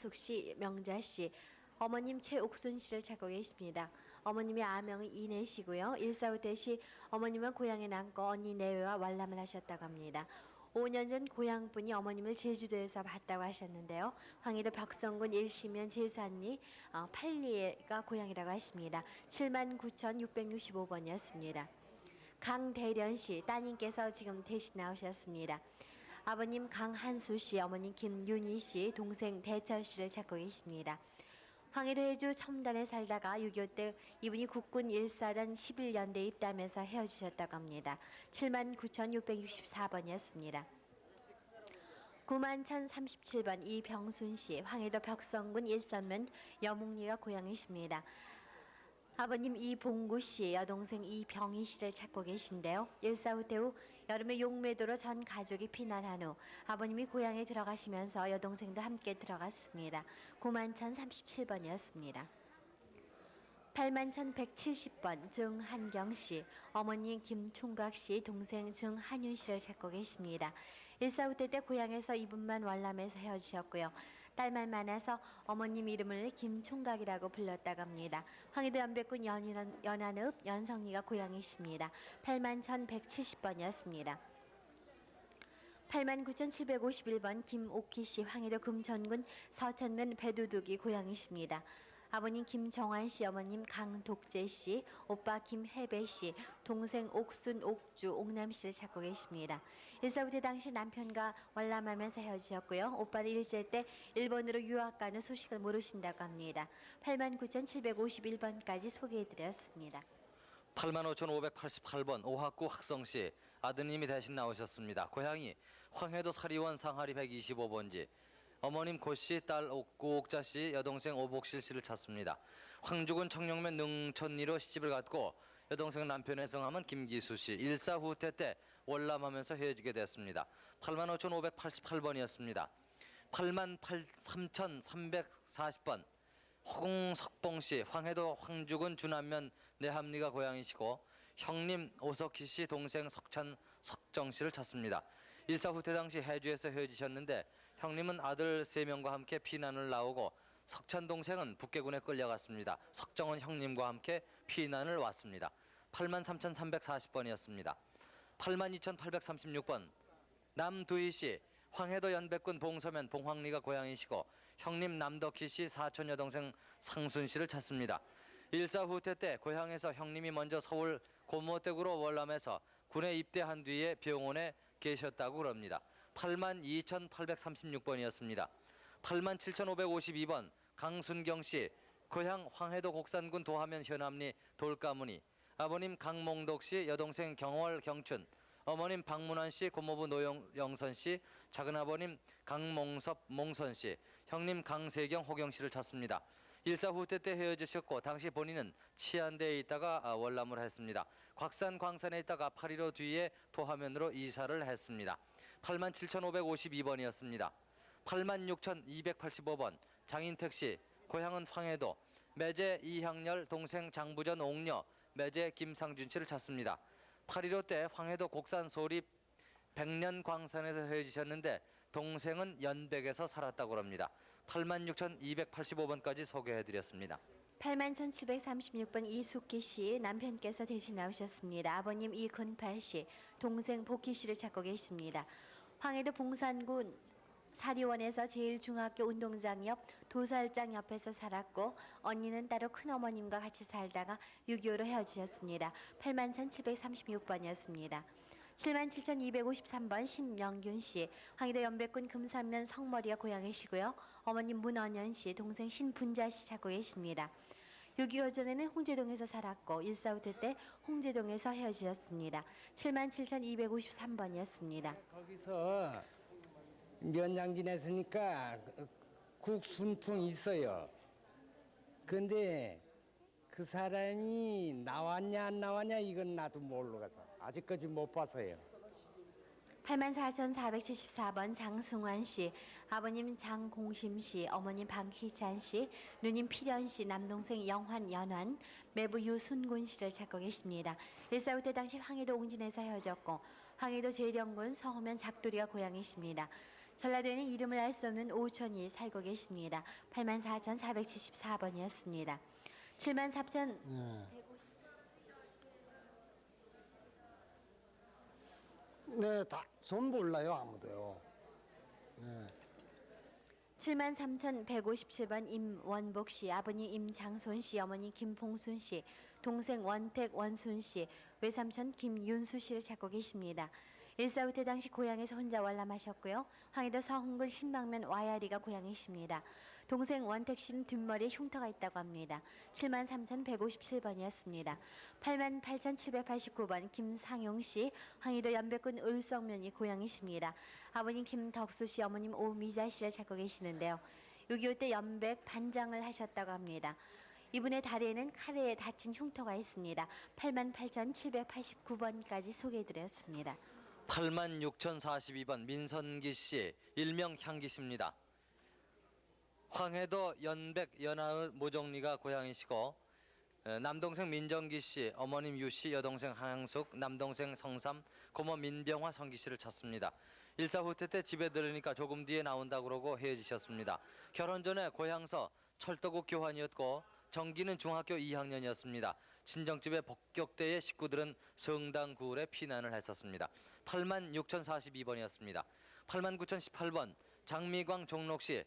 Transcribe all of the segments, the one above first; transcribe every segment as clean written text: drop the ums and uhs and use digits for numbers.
박숙 씨, 명자 씨, 어머님 최옥순 씨를 찾고 계십니다. 어머님의 아명은 이내 씨고요. 145대 시 어머님은 고향에 남고 언니 내외와 월남을 하셨다고 합니다. 5년 전 고향분이 어머님을 제주도에서 봤다고 하셨는데요. 황해도 벽성군 일시면 제산리 8리가 고향이라고 하십니다. 79,665번이었습니다. 강대련 씨 따님께서 지금 대신 나오셨습니다. 아버님 강한수 씨, 어머님 김윤희 씨, 동생 대철 씨를 찾고 계십니다. 황해도 해주 첨단에 살다가 6.25 때 이분이 국군 1사단 11연대에 입대하면서 헤어지셨다고 합니다. 79,664번이었습니다. 91,037번 이병순 씨, 황해도 벽성군 일선면 여목리가 고향이십니다. 아버님 이봉구 씨, 여동생 이병희 씨를 찾고 계신데요. 1.45 때 후 여름에 용매도로 전 가족이 피난한 후 아버님이 고향에 들어가시면서 여동생도 함께 들어갔습니다. 91,037번이었습니다. 81,170번 증한경 씨, 어머니 김충각 씨, 동생 증한윤 씨를 찾고 계십니다. 1.45 때 고향에서 이분만 월남에서 헤어지셨고요. 딸만 많아서 어머님 이름을 김총각이라고 불렀다고 합니다. 황해도 연백군 연안읍 연성리가 고향이십니다. 81,170번이었습니다. 89,751번 김옥희 씨, 황해도 금천군 서천면 배두둑이 고향이십니다. 아버님 김정환 씨, 어머님 강독재 씨, 오빠 김혜배 씨, 동생 옥순, 옥주, 옥남 씨를 찾고 계십니다. 1.45 당시 남편과 월남하면서 헤어지셨고요. 오빠는 일제 때 일본으로 유학 가는 소식을 모르신다고 합니다. 89,751번까지 소개해드렸습니다. 85,588번 오학구 학성씨, 아드님이 대신 나오셨습니다. 고향이 황해도 사리원 상하리 125번지, 어머님 고씨, 딸 고옥자씨, 여동생 오복실 씨를 찾습니다. 황주군 청룡면 능천리로 시집을 갔고 여동생 남편의 성함은 김기수씨, 1.4 후퇴 때 월남하면서 헤어지게 됐습니다. 85,588번이었습니다. 83,340번 홍석봉씨, 황해도 황주군 주남면 내함리가 고향이시고 형님 오석희씨, 동생 석찬 석정씨를 찾습니다. 1.4 후퇴 당시 해주에서 헤어지셨는데 형님은 아들 3명과 함께 피난을 나오고 석찬 동생은 북계군에 끌려갔습니다. 석정은 형님과 함께 피난을 왔습니다. 83,340번이었습니다. 82,836번 남두희씨, 황해도 연백군 봉서면 봉황리가 고향이시고 형님 남덕희씨, 사촌 여동생 상순씨를 찾습니다. 1.4 후퇴 때 고향에서 형님이 먼저 서울 고모댁으로 월남해서 군에 입대한 뒤에 병원에 계셨다고 그럽니다. 82,836번이었습니다. 87,552번 강순경씨, 고향 황해도 곡산군 도하면 현암리 돌가문이, 아버님 강몽덕씨, 여동생 경월 경춘, 어머님 박문환씨, 고모부 노영선씨, 작은아버님 강몽섭 몽선씨, 형님 강세경 호경씨를 찾습니다. 1.4 후퇴 때 헤어지셨고 당시 본인은 치안대에 있다가 월남을 했습니다. 곽산 광산에 있다가 8.15 뒤에 도하면으로 이사를 했습니다. 87,552번이었습니다. 86,285번 장인택씨, 고향은 황해도, 매제 이향렬, 동생 장부전 옥녀, 매제 김상준씨를 찾습니다. 8.15 때 황해도 곡산 소립 백년 광산에서 헤어지셨는데 동생은 연백에서 살았다고 합니다. 86,285번까지 소개해드렸습니다. 81,736번 이숙기 씨, 남편께서 대신 나오셨습니다. 아버님 이근팔 씨, 동생 복희 씨를 찾고 계십니다. 황해도 봉산군 사리원에서 제일중학교 운동장 옆 도살장 옆에서 살았고 언니는 따로 큰어머님과 같이 살다가 6.25로 헤어지셨습니다. 81,736번이었습니다. 77,253번 신명균 씨, 황해도 연백군 금산면 성머리가 고향이시고요. 어머님 문언연 씨, 동생 신분자 씨 찾고 계십니다. 6.25 전에는 홍제동에서 살았고 1.4 후퇴 때 홍제동에서 헤어지셨습니다. 77,253번이었습니다. 거기서 연장 지냈으니까 국순풍이 있어요. 근데 그 사람이 나왔냐 안 나왔냐 이건 나도 모르겠어. 아직까지 못 봤어요. 84,474번 장승환 씨, 아버님 장공심 씨, 어머님 방희찬 씨, 누님 필연 씨, 남동생 영환 연환, 매부 유순군 씨를 찾고 계십니다. 1.4 후퇴 당시 황해도 옹진에서 헤어졌고 황해도 제령군 서호면 작두리가 고향이십니다. 전라도에는 이름을 알 수 없는 5천이 살고 계십니다. 84,474번이었습니다. 74,000 네, 다 전 몰라요 아무도요. 73,157번 임원복 씨, 아버님 임장손 씨, 어머니 김봉순 씨, 동생 원택 원순 씨, 외삼촌 김윤수 씨를 찾고 계십니다. 일사후퇴 당시 고향에서 혼자 월남하셨고요. 황해도 서흥군 신방면 와야리가 고향이십니다. 동생 원택 씨는 뒷머리에 흉터가 있다고 합니다. 73,157번이었습니다. 88,789번 김상용 씨, 황해도 연백군 을성면이 고향이십니다. 아버님 김덕수 씨, 어머님 오미자 씨를 찾고 계시는데요. 6.25 때 연백 반장을 하셨다고 합니다. 이분의 다리에는 칼에 다친 흉터가 있습니다. 88,789번까지 소개해드렸습니다. 86,042번 민선기 씨, 일명 향기 씨입니다. 황해도 연백 연하의 모종리가 고향이시고 남동생 민정기 씨, 어머님 유 씨, 여동생 항숙, 남동생 성삼, 고모 민병화 성기 씨를 찾습니다. 일사후퇴 때 집에 들으니까 조금 뒤에 나온다고 그러고 헤어지셨습니다. 결혼 전에 고향서 철도국 교환이었고 정기는 중학교 2학년이었습니다. 친정집에 복격대의 식구들은 성당 구울에 피난을 했었습니다. 86,042번이었습니다. 89,018번 장미광 종록 씨,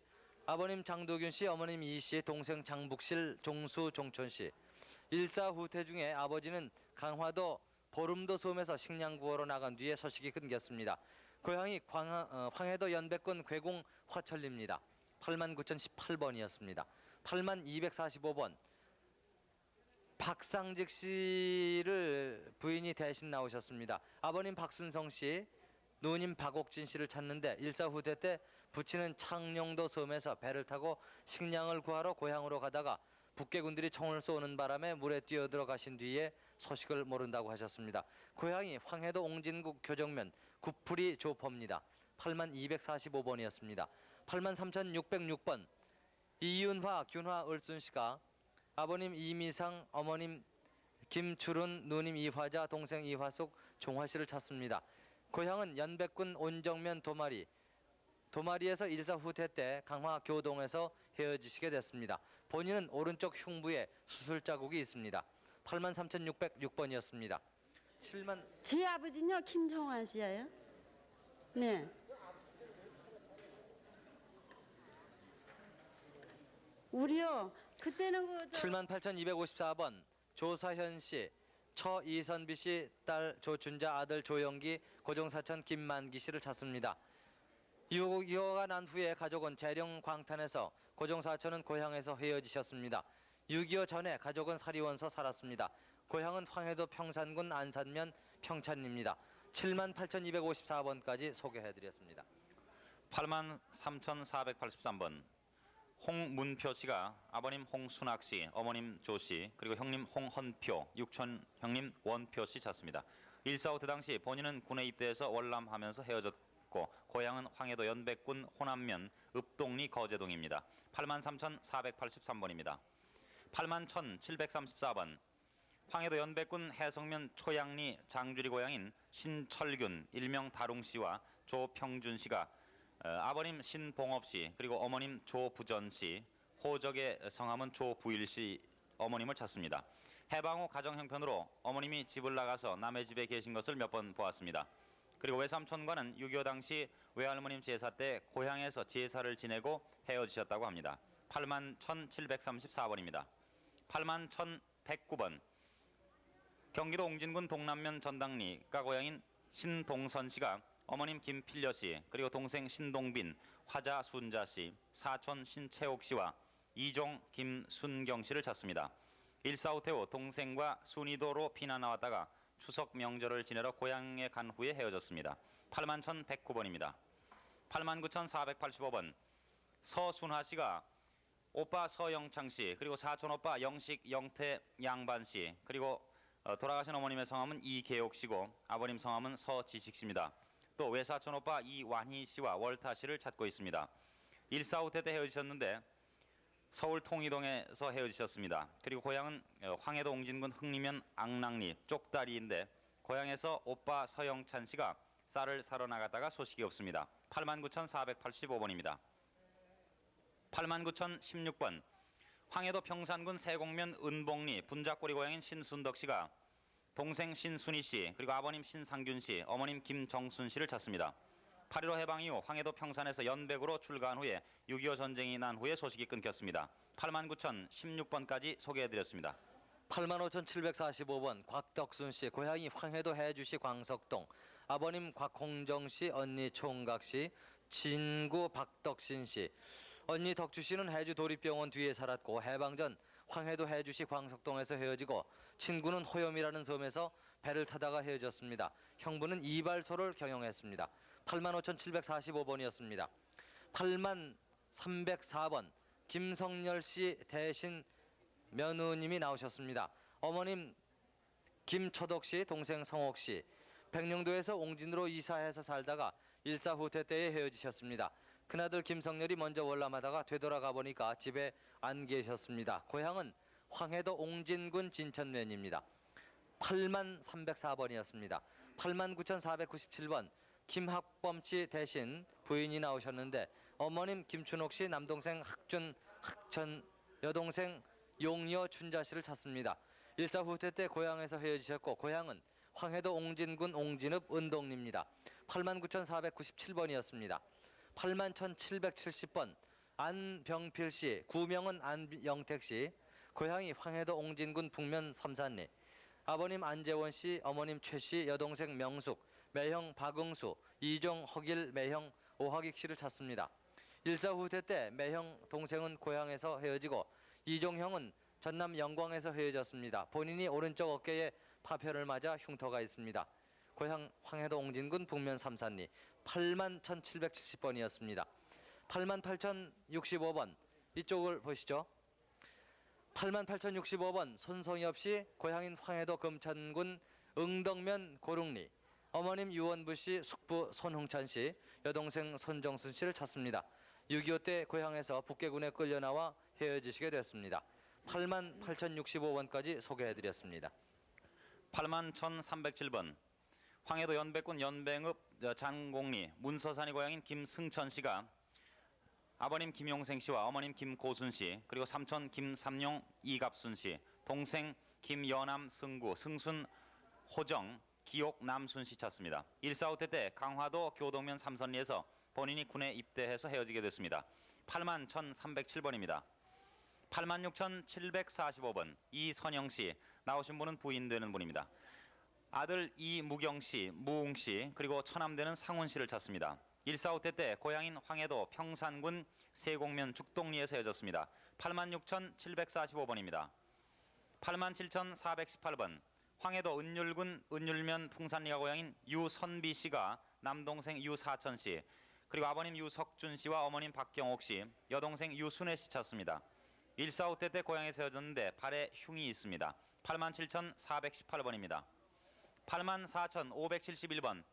아버님 장도균 씨, 어머님 이 씨, 동생 장북실, 종수 종촌 씨. 일사후퇴 중에 아버지는 강화도 보름도 섬에서 식량 구하러 나간 뒤에 소식이 끊겼습니다. 고향이 황해도 연백군 괴공 화천리입니다. 89,018번이었습니다. 8245번 박상직 씨를 부인이 대신 나오셨습니다. 아버님 박순성 씨, 누님 박옥진 씨를 찾는데 일사후퇴 때 부친은 창녕도 섬에서 배를 타고 식량을 구하러 고향으로 가다가 북괴군들이 총을 쏘는 바람에 물에 뛰어들어가신 뒤에 소식을 모른다고 하셨습니다. 고향이 황해도 옹진구 교정면 구풀이 조포입니다. 8245번이었습니다. 83,606번 이윤화, 균화, 을순 씨가 아버님 이미상, 어머님 김추른, 누님 이화자, 동생 이화숙, 종화 씨를 찾습니다. 고향은 연백군 온정면 도마리에서 일사후퇴 때 강화 교동에서 헤어지시게 됐습니다. 본인은 오른쪽 흉부에 수술 자국이 있습니다. 83,606번이었습니다. 7만 제 아버지는요 김정환 씨예요. 네. 우리요 그때는 78,254번 조사현 씨, 처 이선비 씨, 딸 조춘자, 아들 조영기, 고종사천 김만기 씨를 찾습니다. 유고가 난 후에 가족은 재령 광탄에서 고종사천은 고향에서 헤어지셨습니다. 6.25 전에 가족은 사리원서 살았습니다. 고향은 황해도 평산군 안산면 평찬입니다. 78,254번까지 소개해드렸습니다. 83,483번 홍문표 씨가 아버님 홍순학 씨, 어머님 조 씨, 그리고 형님 홍헌표, 육촌 형님 원표 씨 찾습니다. 일사후퇴 당시 본인은 군에 입대해서 월남하면서 헤어졌고 고향은 황해도 연백군 호남면 읍동리 거제동입니다. 83,483번입니다. 81,734번 황해도 연백군 해성면 초양리 장주리 고향인 신철균, 일명 다룽 씨와 조평준 씨가 아버님 신봉업 씨, 그리고 어머님 조부전 씨, 호적의 성함은 조부일 씨 어머님을 찾습니다. 해방 후 가정 형편으로 어머님이 집을 나가서 남의 집에 계신 것을 몇 번 보았습니다. 그리고 외삼촌과는 6.25 당시 외할머님 제사 때 고향에서 제사를 지내고 헤어지셨다고 합니다. 81,734번입니다. 81,109번 경기도 옹진군 동남면 전당리가 고향인 신동선 씨가 어머님 김필려 씨, 그리고 동생 신동빈, 화자 순자 씨, 사촌 신채옥 씨와 이종 김순경 씨를 찾습니다. 일사후퇴 후 동생과 순이도로 피난 나왔다가 추석 명절을 지내러 고향에 간 후에 헤어졌습니다. 81,109번입니다. 89,485번 서순화 씨가 오빠 서영창 씨, 그리고 사촌 오빠 영식, 영태, 양반 씨, 그리고 돌아가신 어머님의 성함은 이계옥 씨고 아버님 성함은 서지식 씨입니다. 또 외사촌 오빠 이완희 씨와 월타 씨를 찾고 있습니다. 일사후퇴 때 헤어지셨는데 서울 통이동에서 헤어지셨습니다. 그리고 고향은 황해도 옹진군 흥리면 앙랑리 쪽다리인데 고향에서 오빠 서영찬 씨가 쌀을 사러 나갔다가 소식이 없습니다. 89,485번입니다. 89,016번 황해도 평산군 세곡면 은봉리 분작고리 고향인 신순덕 씨가 동생 신순희 씨 그리고 아버님 신상균 씨, 어머님 김정순 씨를 찾습니다. 8.15 해방 이후 황해도 평산에서 연백으로 출가한 후에 6.25 전쟁이 난 후에 소식이 끊겼습니다. 89,016번까지 소개해드렸습니다. 85,745번 곽덕순 씨 고향이 황해도 해주시 광석동 아버님 곽홍정 씨 언니 총각 씨 친구 박덕신 씨 언니 덕주 씨는 해주 도립병원 뒤에 살았고 해방 전 황해도 해주시 광석동에서 헤어지고 친구는 호염이라는 섬에서 배를 타다가 헤어졌습니다. 형부는 이발소를 경영했습니다. 85,745번이었습니다. 80,304번 김성열 씨 대신 며느님이 나오셨습니다. 어머님 김초덕 씨, 동생 성옥 씨, 백령도에서 옹진으로 이사해서 살다가 일사후퇴 때에 헤어지셨습니다. 큰아들 김성열이 먼저 월남하다가 되돌아가 보니까 집에 안 계셨습니다. 고향은 황해도 옹진군 진천면입니다. 80,304번이었습니다. 89,497번 김학범 씨 대신 부인이 나오셨는데 어머님 김춘옥 씨, 남동생 학천, 여동생 용여 춘자 씨를 찾습니다. 일사후퇴 때 고향에서 헤어지셨고 고향은 황해도 옹진군 옹진읍 은동리입니다. 89,497번이었습니다. 81,770번 안병필 씨, 구명은 안영택 씨, 고향이 황해도 옹진군 북면 삼산리. 아버님 안재원 씨, 어머님 최 씨, 여동생 명숙, 매형 박응수, 이종 허길 매형 오학익 씨를 찾습니다. 일사후퇴 때 매형 동생은 고향에서 헤어지고 이종형은 전남 영광에서 헤어졌습니다. 본인이 오른쪽 어깨에 파편을 맞아 흉터가 있습니다. 고향 황해도 옹진군 북면 삼산리. 81,770번이었습니다. 88,065번 이쪽을 보시죠. 88,065번 손성엽 씨 고향인 황해도 금천군 응덕면 고릉리. 어머님 유원부 씨, 숙부 손흥찬 씨, 여동생 손정순 씨를 찾습니다. 6.25 때 고향에서 북계군에 끌려나와 헤어지시게 됐습니다. 88,065번까지 소개해드렸습니다. 81,307번 황해도 연백군 연뱅읍 장공리 문서산이 고향인 김승천 씨가 아버님 김용생 씨와 어머님 김고순 씨 그리고 삼촌 김삼용 이갑순 씨, 동생 김여남 승구 승순 호정 기옥 남순 씨 찾습니다. 일사후퇴 때 강화도 교동면 삼선리에서 본인이 군에 입대해서 헤어지게 됐습니다. 81,307번입니다. 86,745번 이선영 씨, 나오신 분은 부인 되는 분입니다. 아들 이무경 씨, 무웅 씨, 그리고 처남되는 상훈 씨를 찾습니다. 일사후퇴 때 고향인 황해도 평산군 세곡면 죽동리에서 헤어졌습니다. 86,745번입니다. 87,418번 황해도 은율군 은율면 풍산리가 고향인 유선비 씨가 남동생 유사천 씨, 그리고 아버님 유석준 씨와 어머님 박경옥 씨, 여동생 유순애 씨 찾습니다. 일사후퇴 때 고향에서 헤어졌는데 발에 흉이 있습니다. 87,418번입니다. 84,571번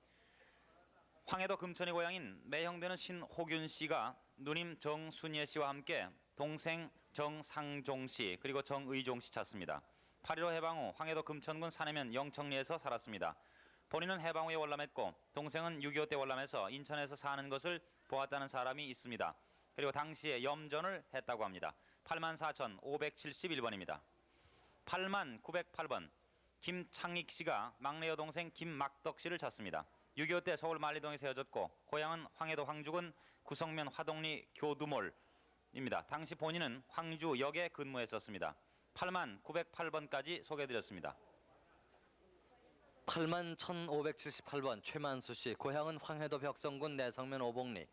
황해도 금천이 고향인 매형되는 신호균 씨가 누님 정순예 씨와 함께 동생 정상종 씨 그리고 정의종 씨 찾습니다. 8.15 해방 후 황해도 금천군 산해면 영청리에서 살았습니다. 본인은 해방 후에 월남했고 동생은 6.25 때 월남해서 인천에서 사는 것을 보았다는 사람이 있습니다. 그리고 당시에 염전을 했다고 합니다. 84,571번입니다. 8908번 김창익 씨가 막내 여동생 김막덕 씨를 찾습니다. 6.25 때 서울 만리동에서 헤어졌고 고향은 황해도 황주군 구성면 화동리 교두몰입니다. 당시 본인은 황주역에 근무했었습니다. 8908번까지 소개해드렸습니다. 81,578번 최만수 씨 고향은 황해도 벽성군 내성면 오봉리.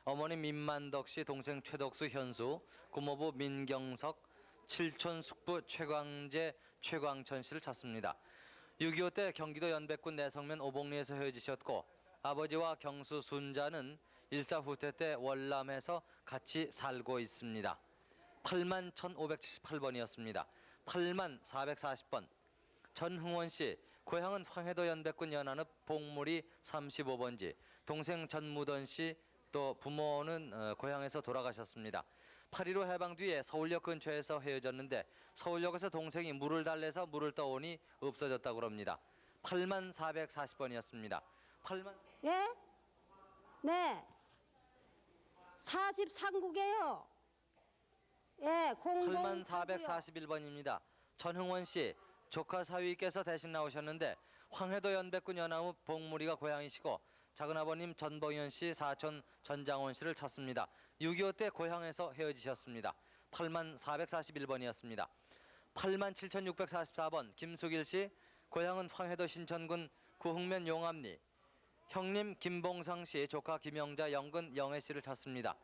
어머니 민만덕 씨, 동생 최덕수 현수, 고모부 민경석, 칠촌 숙부 최광재 최광천 씨를 찾습니다. 6.25 때 경기도 연백군 내성면 오봉리에서 헤어지셨고 아버지와 경수 순자는 일사후퇴 때 월남에서 같이 살고 있습니다. 81,578번이었습니다. 81,440번 전흥원 씨 고향은 황해도 연백군 연안읍 봉무리 35번지. 동생 전무던 씨 또 부모는 고향에서 돌아가셨습니다. 8.15 해방 뒤에 서울역 근처에서 헤어졌는데 서울역에서 동생이 물을 달래서 물을 떠오니 없어졌다고 합니다. 8440번이었습니다. 예? 네. 43국이에요. 예, 8441번입니다. 전흥원 씨 조카 사위께서 대신 나오셨는데 황해도 연백군 연암읍 복무리가 고향이시고 작은아버님 전봉현 씨 사촌 전장원 씨를 찾습니다. 6.25 때 고향에서 헤어지셨습니다. 8441번이었습니다. 87,644번 김수길 씨 고향은 황해도 신천군 구흥면 용암리 형님 김봉상 씨 조카 김영자 영근 영애 씨를 찾습니다.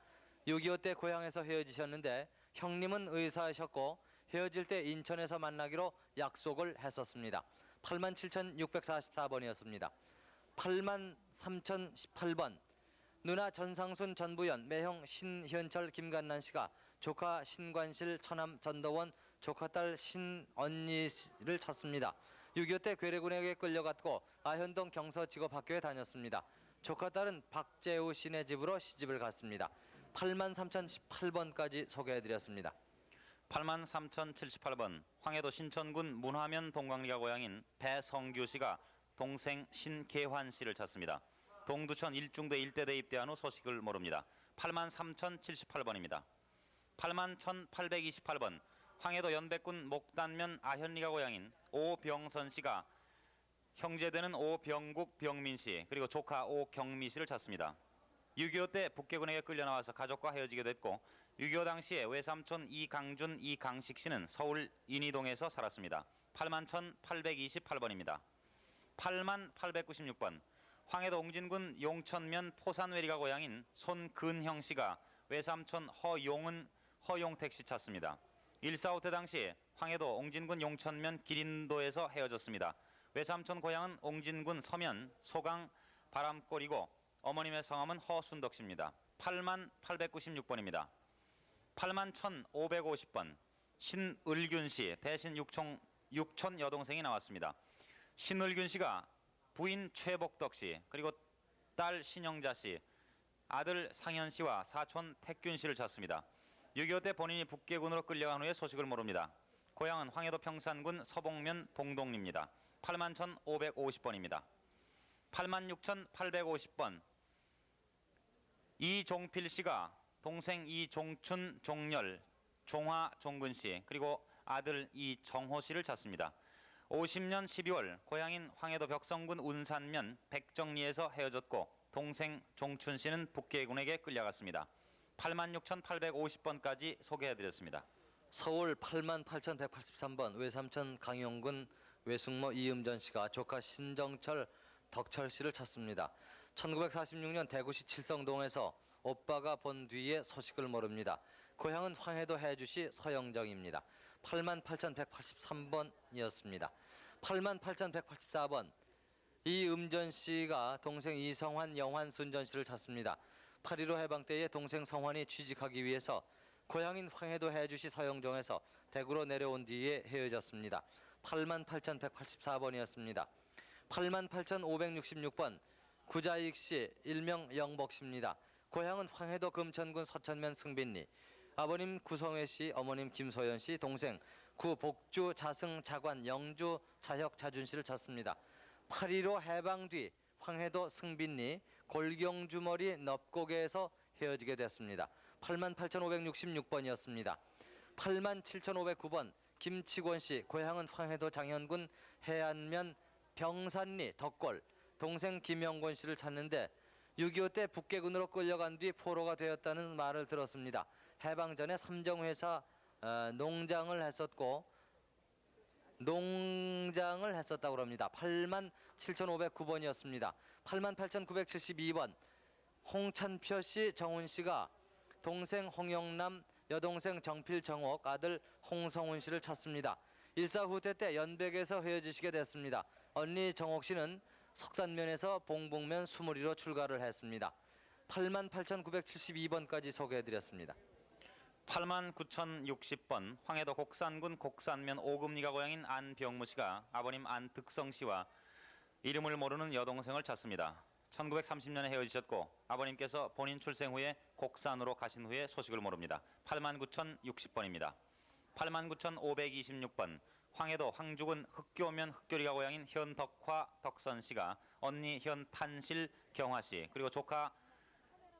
6.25 때 고향에서 헤어지셨는데 형님은 의사이셨고 헤어질 때 인천에서 만나기로 약속을 했었습니다. 87,644번이었습니다. 83,018번 누나 전상순 전부연 매형 신현철 김간난 씨가 조카 신관실 처남 전도원 조카딸 신언니를 찾습니다. 6.25 때 괴뢰군에게 끌려갔고 아현동 경서직업학교에 다녔습니다. 조카딸은 박재우 씨네 집으로 시집을 갔습니다. 83,018번까지 소개해드렸습니다. 83,078번 황해도 신천군 문화면 동광리가 고향인 배성규 씨가 동생 신계환 씨를 찾습니다. 동두천 1중대 1대대 입대한 후 소식을 모릅니다. 83,078번입니다. 81,828번 황해도 연백군 목단면 아현리가 고향인 오병선 씨가 형제되는 오병국 병민 씨 그리고 조카 오경미 씨를 찾습니다. 6.25 때 북계군에게 끌려 나와서 가족과 헤어지게 됐고 6.25 당시에 외삼촌 이강준 이강식 씨는 서울 인이동에서 살았습니다. 81,828번입니다. 81,896번 황해도 옹진군 용천면 포산외리가 고향인 손근형 씨가 외삼촌 허용택 씨 찾습니다. 1.45 때 당시 황해도 옹진군 용천면 기린도에서 헤어졌습니다. 외삼촌 고향은 옹진군 서면 소강 바람골이고 어머님의 성함은 허순덕 씨입니다. 81,896번입니다. 81,550번 신을균 씨 대신 육촌 여동생이 나왔습니다. 신을균 씨가 부인 최복덕 씨 그리고 딸 신영자 씨 아들 상현 씨와 사촌 택균 씨를 찾습니다. 6.25 때 본인이 북계군으로 끌려간 후에 소식을 모릅니다. 고향은 황해도 평산군 서봉면 봉동리입니다. 81,550번입니다. 86,850번 이종필 씨가 동생 이종춘 종렬 종화 종근 씨 그리고 아들 이정호 씨를 찾습니다. 50년 12월 고향인 황해도 벽성군 운산면 백정리에서 헤어졌고 동생 종춘 씨는 북계군에게 끌려갔습니다. 86,850번까지 소개해드렸습니다. 서울 88,183번 외삼촌 강용군 외숙모 이음전 씨가 조카 신정철 덕철 씨를 찾습니다. 1946년 대구시 칠성동에서 오빠가 본 뒤에 소식을 모릅니다. 고향은 황해도 해주시 서영정입니다. 88,183번이었습니다. 88,184번 이음전 씨가 동생 이성환, 영환, 순전 씨를 찾습니다. 8.15 해방 때에 동생 성환이 취직하기 위해서 고향인 황해도 해주시 서영정에서 대구로 내려온 뒤에 헤어졌습니다. 88,184번이었습니다. 88,566번 구자익 씨, 일명 영복 씨입니다. 고향은 황해도 금천군 서천면 승빈리. 아버님 구성회 씨, 어머님 김소연 씨, 동생 구복주 자승 자관 영주 자혁 자준 씨를 찾습니다. 8.15 해방 뒤 황해도 승빈리 골경주머리 넙고개에서 헤어지게 됐습니다. 88,566번이었습니다. 87,509번 김치권 씨, 고향은 황해도 장현군 해안면 병산리 덕골. 동생 김영권 씨를 찾는데 6.25 때 북계군으로 끌려간 뒤 포로가 되었다는 말을 들었습니다. 해방 전에 삼정회사 농장을 했었다고 합니다. 87,509번이었습니다. 88,972번 홍찬표 씨, 정훈 씨가 동생 홍영남, 여동생 정필 정옥, 아들 홍성훈 씨를 찾습니다. 1.4 후퇴 때 연백에서 헤어지시게 됐습니다. 언니 정옥 씨는 석산면에서 봉북면 수무리로 출가를 했습니다. 88,972번까지 소개해드렸습니다. 89,060번 황해도 곡산군 곡산면 오금리가 고향인 안병무 씨가 아버님 안득성 씨와 이름을 모르는 여동생을 찾습니다. 1930년에 헤어지셨고 아버님께서 본인 출생 후에 곡산으로 가신 후에 소식을 모릅니다. 89,060번입니다. 89,526번 황해도 황주군 흑교면 흑교리가 고향인 현덕화 덕선 씨가 언니 현탄실 경화씨, 그리고 조카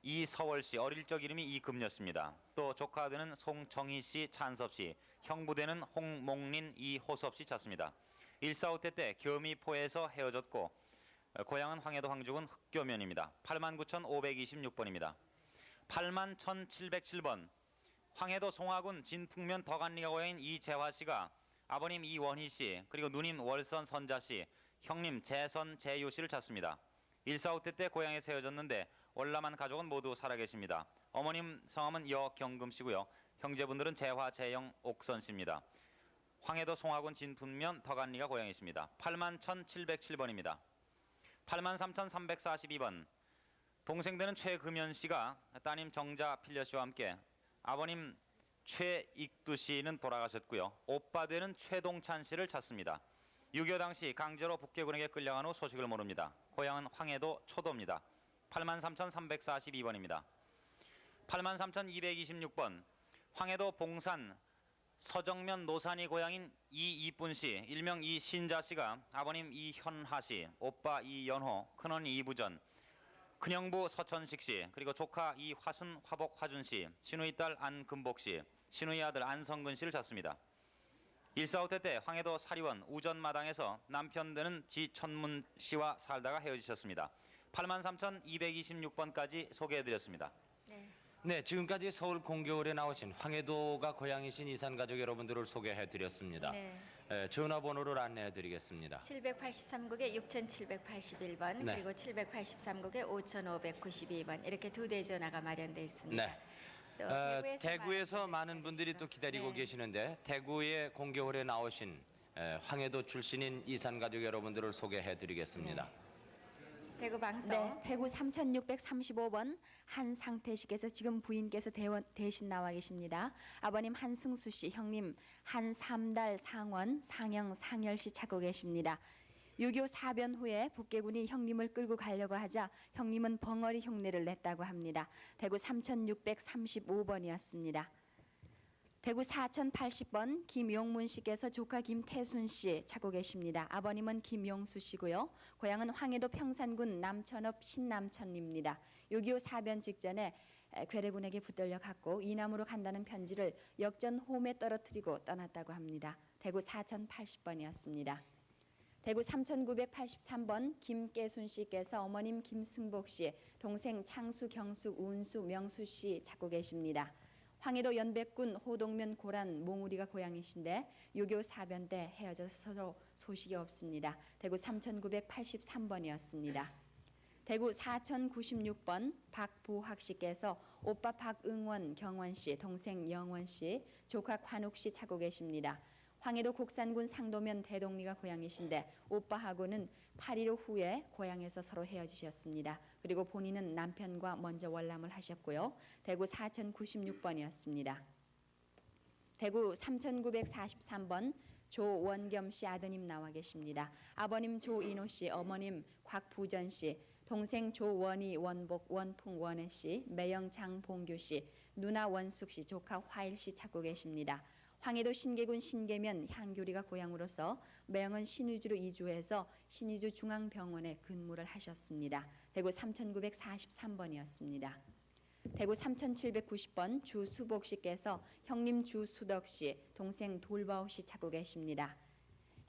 이서월씨, 어릴 적 이름이 이금녀씨입니다. 또 조카들은 송정희씨, 찬섭씨, 형부대는 홍몽린, 이호섭씨 찾습니다. 145대 때 겸이포에서 헤어졌고 고향은 황해도 황주군 흑교면입니다. 89,526번입니다. 81,707번 황해도 송화군 진풍면 덕안리가 고향인 이재화씨가 아버님 이원희씨, 그리고 누님 월선 선자씨, 형님 재선 재요씨를 찾습니다. 145대 때 고향에서 헤어졌는데 월남한 가족은 모두 살아계십니다. 어머님 성함은 여경금씨고요. 형제분들은 재화, 재영, 옥선씨입니다. 황해도 송화군 진풍면 덕안리가 고향이십니다. 81,707번입니다. 83,342번 동생되는 최금연씨가 따님 정자 필려씨와 함께 아버님 최익두씨는 돌아가셨고요. 오빠 되는 최동찬씨를 찾습니다. 6.25 당시 강제로 북계군에게 끌려간 후 소식을 모릅니다. 고향은 황해도 초도입니다. 83,342번입니다. 83,226번 황해도 봉산 서정면 노산이 고향인 이이쁜씨, 일명 이신자씨가 아버님 이현하씨, 오빠 이연호, 큰언 이부전, 큰형부 서천식씨, 그리고 조카 이화순, 화복, 화준씨, 시누이 딸 안금복씨, 시누이 아들 안성근씨를 찾습니다. 145대 때 황해도 사리원 우전마당에서 남편 되는 지천문씨와 살다가 헤어지셨습니다. 83,226번까지 소개해드렸습니다. 네, 지금까지 서울 공교울에 나오신 황해도가 고향이신 이산 가족 여러분들을 소개해드렸습니다. 네. 전화번호를 안내해드리겠습니다. 783국에 6781번 네. 그리고 783국에 5592번 이렇게 두 대 전화가 마련되어 있습니다. 네. 또 대구에서 많은 분들이 또 기다리고 네. 계시는데 대구의 공교울에 나오신 황해도 출신인 이산 가족 여러분들을 소개해드리겠습니다. 대구 방송 네, 대구 3635번 한상태 씨께서 지금 부인께서 대신 나와 계십니다. 아버님 한승수 씨, 형님 한삼달 상원 상영 상열 씨 찾고 계십니다. 6.25 사변 후에 북계군이 형님을 끌고 가려고 하자 형님은 벙어리 흉내를 냈다고 합니다. 대구 3635번이었습니다. 대구 4080번 김용문 씨께서 조카 김태순 씨 찾고 계십니다. 아버님은 김용수 씨고요. 고향은 황해도 평산군 남천읍 신남천입니다. 6.25 사변 직전에 괴뢰군에게 붙들려 갔고 이남으로 간다는 편지를 역전 홈에 떨어뜨리고 떠났다고 합니다. 대구 4080번이었습니다. 대구 3983번 김깨순 씨께서 어머님 김승복 씨, 동생 창수, 경숙, 운수, 명수 씨 찾고 계십니다. 황해도 연백군 호동면 고란 몽우리가 고향이신데 6.25 사변 때 헤어져서 서로 소식이 없습니다. 대구 3983번이었습니다. 대구 4096번 박보학 씨께서 오빠 박응원, 경원 씨, 동생 영원 씨, 조카 관욱 씨 찾고 계십니다. 황해도 곡산군 상도면 대동리가 고향이신데 오빠하고는 8.15 후에 고향에서 서로 헤어지셨습니다. 그리고 본인은 남편과 먼저 월남을 하셨고요. 대구 4096번이었습니다. 대구 3943번 조원겸 씨 아드님 나와 계십니다. 아버님 조인호 씨, 어머님 곽부전 씨, 동생 조원희, 원복, 원풍, 원혜 씨, 매영 장봉규 씨, 누나 원숙 씨, 조카 화일 씨 찾고 계십니다. 황해도 신계군 신계면 향교리가 고향으로서 매영은 신의주로 이주해서 신의주 중앙병원에 근무를 하셨습니다. 대구 3943번이었습니다. 대구 3790번 주수복 씨께서 형님 주수덕 씨, 동생 돌바오 씨 찾고 계십니다.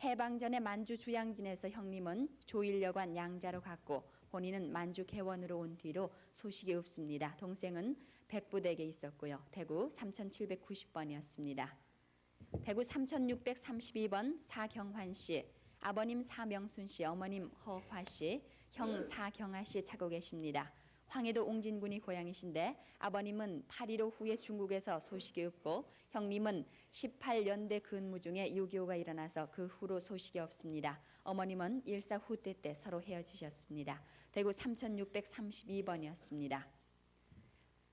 해방 전에 만주 주양진에서 형님은 조일여관 양자로 갔고 본인은 만주 개원으로 온 뒤로 소식이 없습니다. 동생은 백부대에 있었고요. 대구 3790번이었습니다. 대구 3632번 사경환 씨, 아버님 사명순 씨, 어머님 허화 씨, 형 사경아 씨 찾고 계십니다. 황해도 옹진군이 고향이신데 아버님은 8.15 후에 중국에서 소식이 없고 형님은 18년대 근무 중에 6.25가 일어나서 그 후로 소식이 없습니다. 어머님은 1.4 후대 때 서로 헤어지셨습니다. 대구 3632번이었습니다.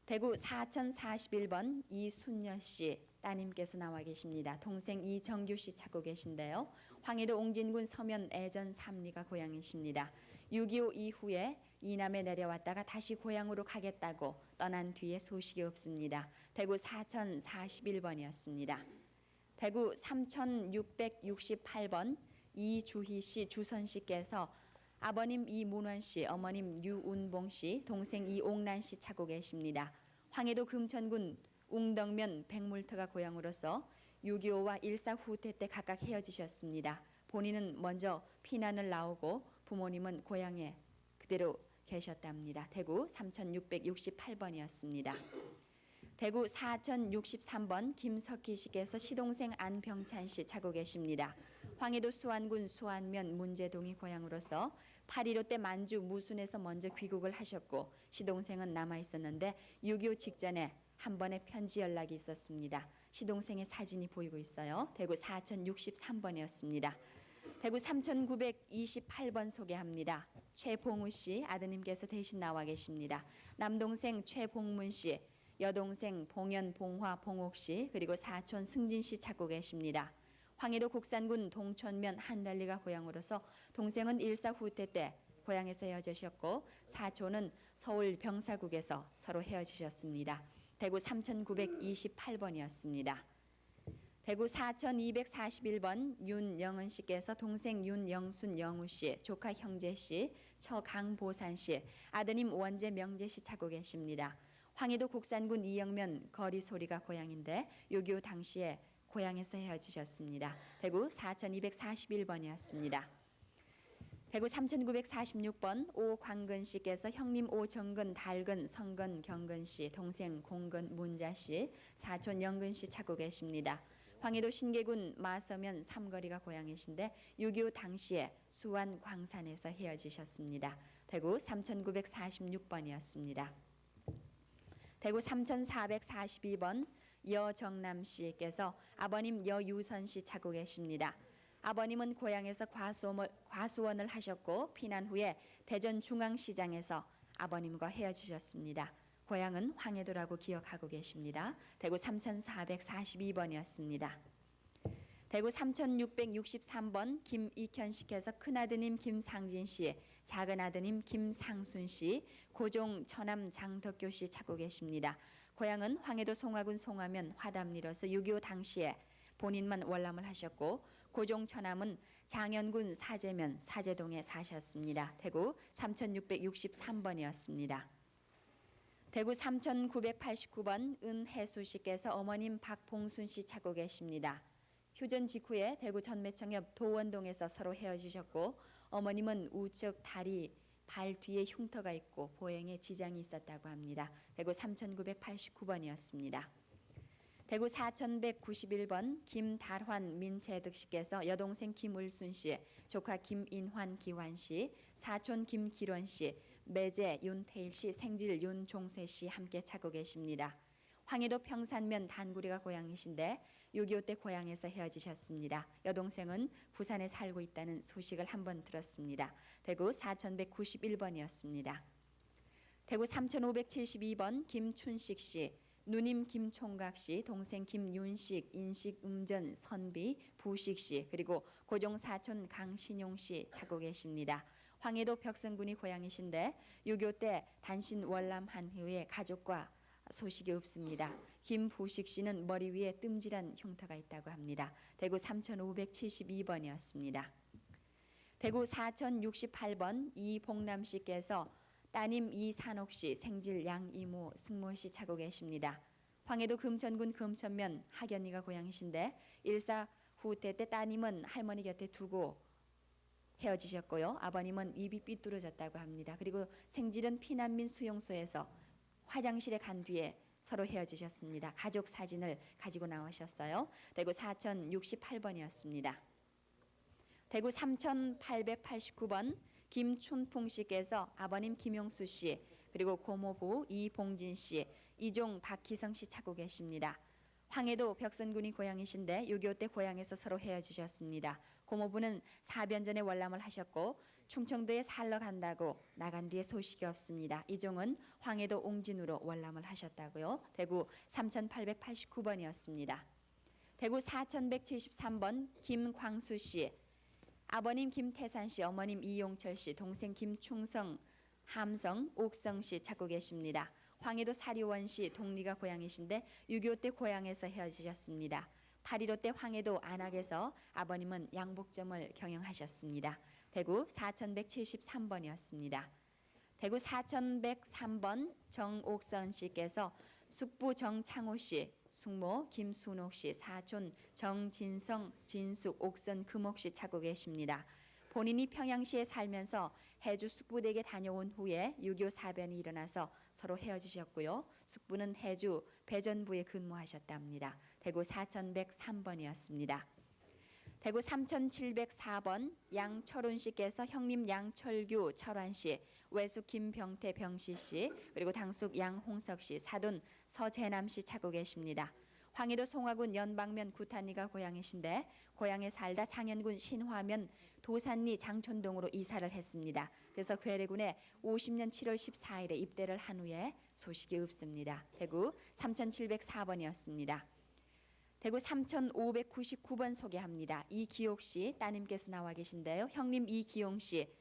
대구 4041번 이순녀 씨 따님께서 나와 계십니다. 동생 이정규 씨 찾고 계신데요. 황해도 옹진군 서면 애전 삼리가 고향이십니다. 6.25 이후에 이남에 내려왔다가 다시 고향으로 가겠다고 떠난 뒤에 소식이 없습니다. 대구 4041번이었습니다. 대구 3668번 이주희 씨, 주선 씨께서 아버님 이문원 씨, 어머님 유운봉 씨, 동생 이옥란 씨 찾고 계십니다. 황해도 금천군 웅덕면 백물터가 고향으로서 6.25와 일사 후퇴 때 각각 헤어지셨습니다. 본인은 먼저 피난을 나오고 부모님은 고향에 그대로 계셨답니다. 대구 3668번이었습니다. 대구 4063번 김석희 씨께서 시동생 안병찬 씨 찾고 계십니다. 황해도 수안군 수안면 문제동이 고향으로서 8.15 때 만주 무순에서 먼저 귀국을 하셨고 시동생은 남아 있었는데 6.25 직전에 한 번의 편지 연락이 있었습니다. 시동생의 사진이 보이고 있어요. 대구 4063번이었습니다. 대구 3928번 소개합니다. 최봉우 씨 아드님께서 대신 나와 계십니다. 남동생 최봉문 씨, 여동생 봉연, 봉화, 봉옥 씨, 그리고 사촌 승진 씨 찾고 계십니다. 황해도 곡산군 동천면 한달리가 고향으로서 동생은 일사 후퇴 때 고향에서 헤어지셨고 사촌은 서울 병사국에서 서로 헤어지셨습니다. 대구 3928번이었습니다. 대구 4241번 윤영은 씨께서 동생 윤영순 영우 씨, 조카 형제 씨, 처 강보산 씨, 아드님 원재 명재 씨 찾고 계십니다. 황해도 곡산군 이영면 거리 소리가 고향인데 6.25 당시에 고향에서 헤어지셨습니다. 대구 4241번이었습니다. 대구 3946번 오광근 씨께서 형님 오정근, 달근, 성근, 경근 씨, 동생 공근, 문자 씨, 사촌 영근 씨 찾고 계십니다. 황해도 신계군 마서면 삼거리가 고향이신데 6.25 당시에 수안 광산에서 헤어지셨습니다. 대구 3946번이었습니다. 대구 3442번 여정남 씨께서 아버님 여유선 씨 찾고 계십니다. 아버님은 고향에서 과수원을 하셨고 피난 후에 대전 중앙시장에서 아버님과 헤어지셨습니다. 고향은 황해도라고 기억하고 계십니다. 대구 3442번이었습니다. 대구 3663번 김익현 씨께서 큰아드님 김상진 씨, 작은아드님 김상순 씨, 고종 처남 장덕교 씨 찾고 계십니다. 고향은 황해도 송화군 송화면 화담리로서 6.25 당시에 본인만 월남을 하셨고 고종 처남은 장현군 사제면 사제동에 사셨습니다. 대구 3663번이었습니다. 대구 3989번 은혜수 씨께서 어머님 박봉순 씨 찾고 계십니다. 휴전 직후에 대구 전매청 옆 도원동에서 서로 헤어지셨고 어머님은 우측 다리 발 뒤에 흉터가 있고 보행에 지장이 있었다고 합니다. 대구 3989번이었습니다. 대구 4191번 김달환 민채득 씨께서 여동생 김을순 씨, 조카 김인환 기환 씨, 사촌 김기론 씨, 매제 윤태일 씨, 생질 윤종세 씨 함께 찾고 계십니다. 황해도 평산면 단구리가 고향이신데 6.25 때 고향에서 헤어지셨습니다. 여동생은 부산에 살고 있다는 소식을 한번 들었습니다. 대구 4191번이었습니다. 대구 3572번 김춘식 씨, 누님 김총각 씨, 동생 김윤식, 인식, 음전, 선비, 부식 씨, 그리고 고종 사촌 강신용 씨 찾고 계십니다. 황해도 벽성군이 고향이신데 6.25 때 단신 월남한 후에 가족과 소식이 없습니다. 김부식 씨는 머리 위에 뜸질한 흉터가 있다고 합니다. 대구 3572번이었습니다. 대구 4068번 이봉남 씨께서 따님 이산옥 씨, 생질 양이모, 승모 씨 찾고 계십니다. 황해도 금천군 금천면 하견이가 고향이신데 일사 후퇴 때 따님은 할머니 곁에 두고 헤어지셨고요. 아버님은 입이 삐뚤어졌다고 합니다. 그리고 생질은 피난민 수용소에서 화장실에 간 뒤에 서로 헤어지셨습니다. 가족 사진을 가지고 나오셨어요. 대구 4068번이었습니다. 대구 3889번 김춘풍 씨께서 아버님 김용수 씨, 그리고 고모부 이봉진 씨, 이종 박희성 씨 찾고 계십니다. 황해도 벽선군이 고향이신데 6.25 때 고향에서 서로 헤어지셨습니다. 고모부는 4변 전에 월남을 하셨고 충청도에 살러 간다고 나간 뒤에 소식이 없습니다. 이종은 황해도 옹진으로 월남을 하셨다고요. 대구 3889번이었습니다. 대구 4173번 김광수 씨, 아버님 김태산 씨, 어머님 이용철 씨, 동생 김충성, 함성, 옥성 씨 찾고 계십니다. 황해도 사리원 씨, 동리가 고향이신데 6.25 때 고향에서 헤어지셨습니다. 8.15 때 황해도 안악에서 아버님은 양복점을 경영하셨습니다. 대구 4173번이었습니다. 대구 4103번 정옥선 씨께서 숙부 정창호 씨, 숙모 김순옥 씨, 사촌 정진성, 진숙, 옥선 금옥 씨 찾고 계십니다. 본인이 평양시에 살면서 해주 숙부댁에 다녀온 후에 6.25 사변이 일어나서 서로 헤어지셨고요. 숙부는 해주 배전부에 근무하셨답니다. 대구 4103번이었습니다. 대구 3704번 양철훈 씨께서 형님 양철규 철환 씨, 외숙 김병태 병시 씨, 그리고 당숙 양홍석 씨, 사돈 서재남 씨 찾고 계십니다. 황해도 송화군 연방면 구탄리가 고향이신데 고향에 살다 창현군 신화면 도산리 장촌동으로 이사를 했습니다. 그래서 괴뢰군에 50년 7월 14일에 입대를 한 후에 소식이 없습니다. 대구 3704번이었습니다. 대구 3599번 소개합니다. 이기옥 씨 따님께서 나와 계신데요. 형님 이기용 씨,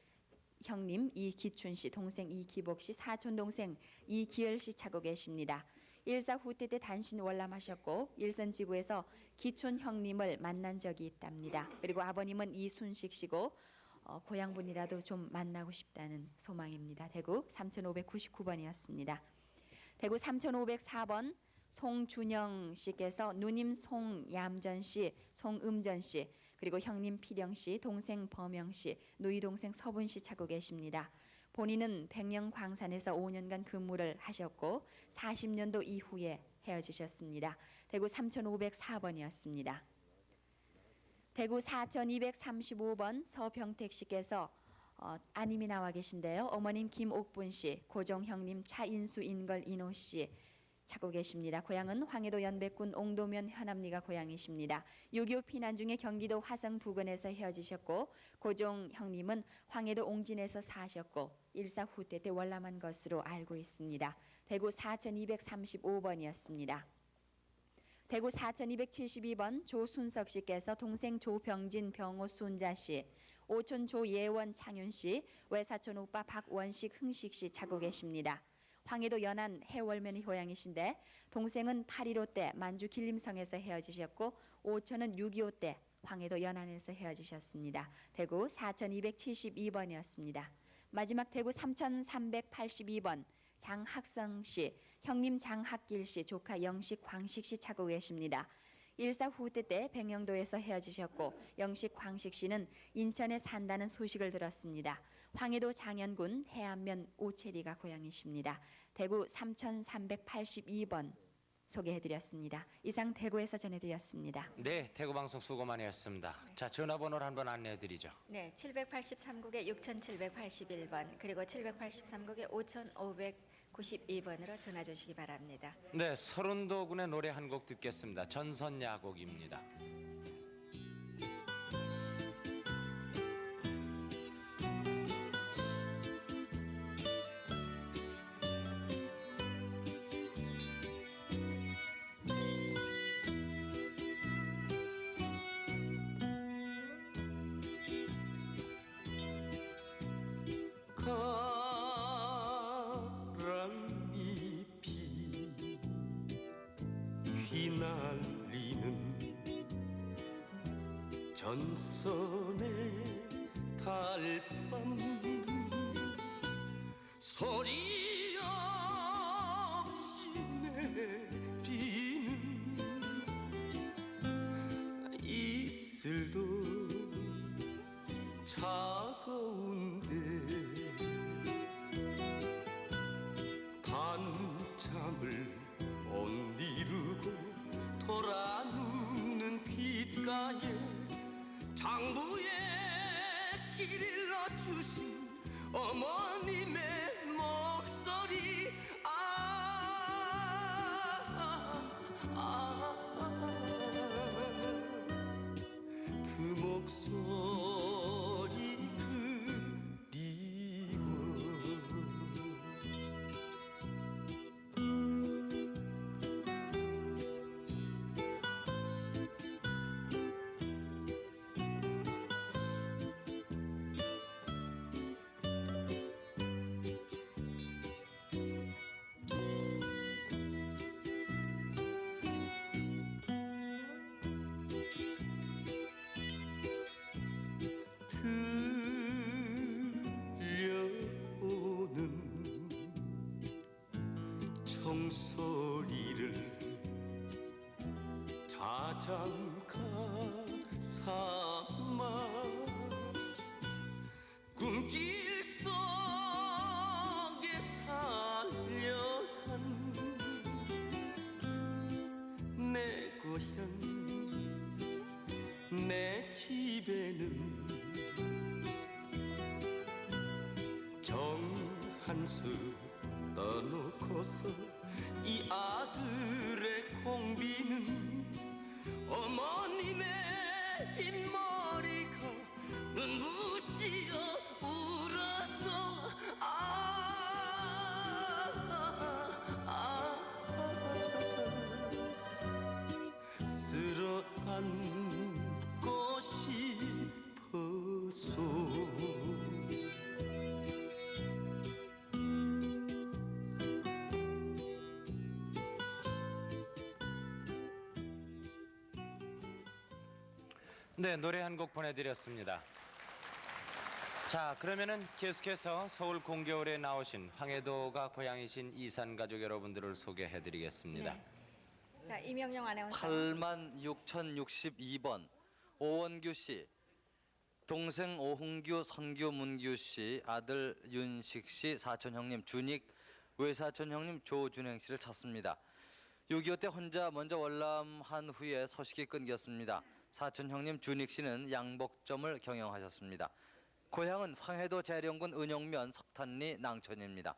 형님 이기춘 씨, 동생 이기복 씨, 사촌 동생 이기열 씨 찾고 계십니다. 일사 후퇴 때 단신 월남하셨고 일선지구에서 기춘 형님을 만난 적이 있답니다. 그리고 아버님은 이순식 씨고 고향분이라도 좀 만나고 싶다는 소망입니다. 대구 3599번이었습니다. 대구 3504번 송준영 씨께서 누님 송얌전 씨, 송음전 씨, 그리고 형님 필영 씨, 동생 범영 씨, 누이 동생 서분 씨 찾고 계십니다. 본인은 백령광산에서 5년간 근무를 하셨고 40년도 이후에 헤어지셨습니다. 대구 3504번이었습니다. 대구 4235번 서병택 씨께서 아님이 나와 계신데요. 어머님 김옥분 씨, 고종 형님 차인수 인걸 인호 씨 찾고 계십니다. 고향은 황해도 연백군 옹도면 현암리가 고향이십니다. 6.25 피난 중에 경기도 화성 부근에서 헤어지셨고 고종 형님은 황해도 옹진에서 사셨고 일사 후퇴 때 월남한 것으로 알고 있습니다. 대구 4235번이었습니다. 대구 4272번 조순석 씨께서 동생 조병진 병호 순자 씨, 오촌 조예원 창윤 씨, 외사촌 오빠 박원식 흥식 씨 찾고 계십니다. 황해도 연안 해월면이 고향이신데 동생은 8.15 때 만주 길림성에서 헤어지셨고 오촌은 6.25 때 황해도 연안에서 헤어지셨습니다. 대구 4272번이었습니다. 마지막 대구 3382번 장학성 씨, 형님 장학길 씨, 조카 영식 광식 씨 찾고 계십니다. 일사 후퇴 때 백령도에서 헤어지셨고 영식 광식 씨는 인천에 산다는 소식을 들었습니다. 황해도 장현군 해안면 오체리가 고향이십니다. 대구 3382번 소개해드렸습니다. 이상 대구에서 전해드렸습니다. 네, 대구 방송 수고 많이 했습니다. 자, 전화번호를 한번 안내해드리죠. 네, 783국에 6781번 그리고 783국에 5592번으로 전화 주시기 바랍니다. 네, 서른도군의 노래 한 곡 듣겠습니다. 전선야곡입니다. 바람잎이 휘날리는 전선의 달밤 소리 없이 내리는 이슬도 차가운데 한참을 못 이루고 돌아 눕는 귓가에 장부에 길 일러주신 어머님의 목소리 그 목소리 그리워 잠깐 삼아 꿈길 속에 달려간 내 고향 내 집에는 정한수 떠놓고서 이 아들의 공비는 어머님의 흰머리가 눈부시어 울어서 쓸어 안고 싶어서 네, 노래 한 곡 보내드렸습니다. 자, 그러면은 계속해서 서울 공개홀에 나오신 황해도가 고향이신 이산 가족 여러분들을 소개해드리겠습니다. 자, 이명용 아나운서. 86,062번 오원규 씨, 동생 오흥규, 선규, 문규 씨, 아들 윤식 씨, 사촌 형님 준익, 외사촌 형님 조준행 씨를 찾습니다. 6.25 때 혼자 먼저 월남한 후에 소식이 끊겼습니다. 사촌 형님 준익 씨는 양복점을 경영하셨습니다. 고향은 황해도 재령군 은용면 석탄리 낭촌입니다.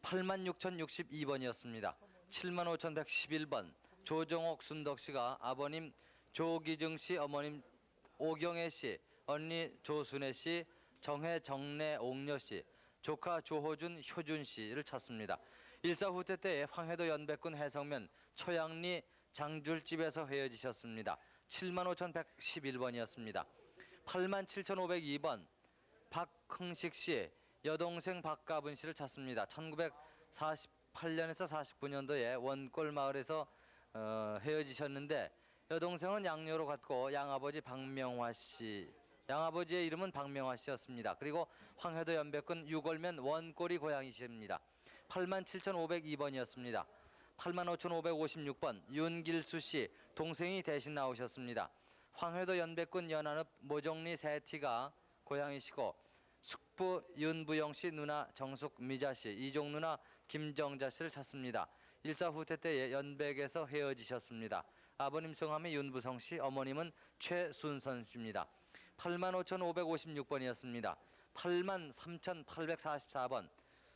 86,062번이었습니다. 75,111번 조정옥 순덕 씨가 아버님 조기정 씨, 어머님 오경애 씨, 언니 조순애 씨, 정혜 정래 옥녀 씨, 조카 조호준 효준 씨를 찾습니다. 일사 후퇴 때에 황해도 연백군 해성면 초양리 장줄집에서 헤어지셨습니다. 75,111번이었습니다. 87,502번 박흥식 씨, 여동생 박가분 씨를 찾습니다. 1948년에서 49년도에 원골 마을에서 헤어지셨는데 여동생은 양녀로 갔고 양아버지 박명화 씨, 양아버지의 이름은 박명화 씨였습니다. 그리고 황해도 연백군 유골면 원골이 고향이십니다. 87,502번이었습니다. 85,556번 윤길수 씨, 동생이 대신 나오셨습니다. 황해도 연백군 연안읍 모정리 세티가 고향이시고 숙부 윤부영 씨, 누나 정숙 미자 씨, 이종 누나 김정자 씨를 찾습니다. 일사 후퇴 때에 연백에서 헤어지셨습니다. 아버님 성함이 윤부성 씨, 어머님은 최순선 씨입니다. 85,556번이었습니다. 83,844번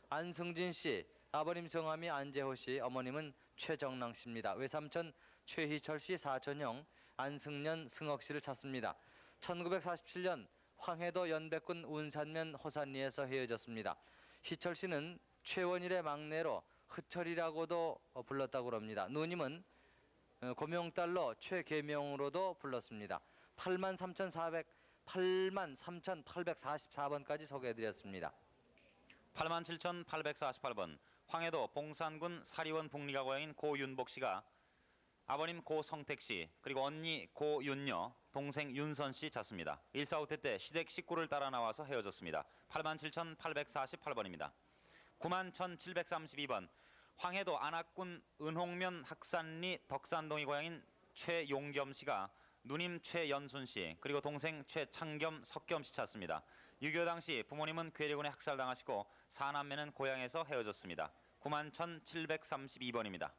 안승진 씨, 아버님 성함이 안재호 씨, 어머님은 최정랑 씨입니다. 외삼촌 최희철 씨, 사촌형 안승년 승억 씨를 찾습니다. 1947년 황해도 연백군 운산면 호산리에서 헤어졌습니다. 희철 씨는 최원일의 막내로 흐철이라고도 불렀다고 합니다. 누님은 고명딸로 최계명으로도 불렀습니다. 83,844번까지 소개해드렸습니다. 87,848번 황해도 봉산군 사리원 북리가 고향인 고윤복 씨가 아버님 고성택 씨, 그리고 언니 고윤여, 동생 윤선 씨 찾습니다. 일사 후퇴 때 시댁 식구를 따라 나와서 헤어졌습니다. 87,848번입니다. 91,732번 황해도 안악군 은홍면 학산리 덕산동이 고향인 최용겸 씨가 누님 최연순 씨, 그리고 동생 최창겸, 석겸 씨 찾습니다. 6.25 당시 부모님은 괴뢰군에 학살당하시고 사남매는 고향에서 헤어졌습니다. 91,732번입니다.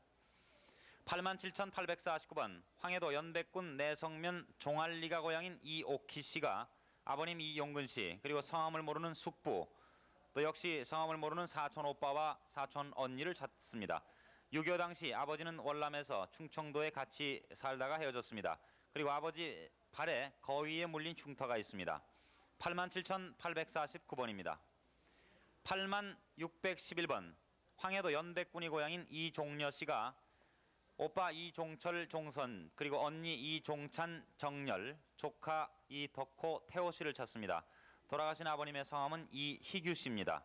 87,849번 황해도 연백군 내성면 종알리가 고향인 이옥희 씨가 아버님 이용근 씨, 그리고 성함을 모르는 숙부, 또 역시 성함을 모르는 사촌 오빠와 사촌 언니를 찾습니다. 6.25 당시 아버지는 월남에서 충청도에 같이 살다가 헤어졌습니다. 그리고 아버지 발에 거위에 물린 흉터가 있습니다. 87,849번입니다. 86,611번 황해도 연백군이 고향인 이종려 씨가 오빠 이종철 종선, 그리고 언니 이종찬 정열, 조카 이덕호 태호 씨를 찾습니다. 돌아가신 아버님의 성함은 이희규 씨입니다.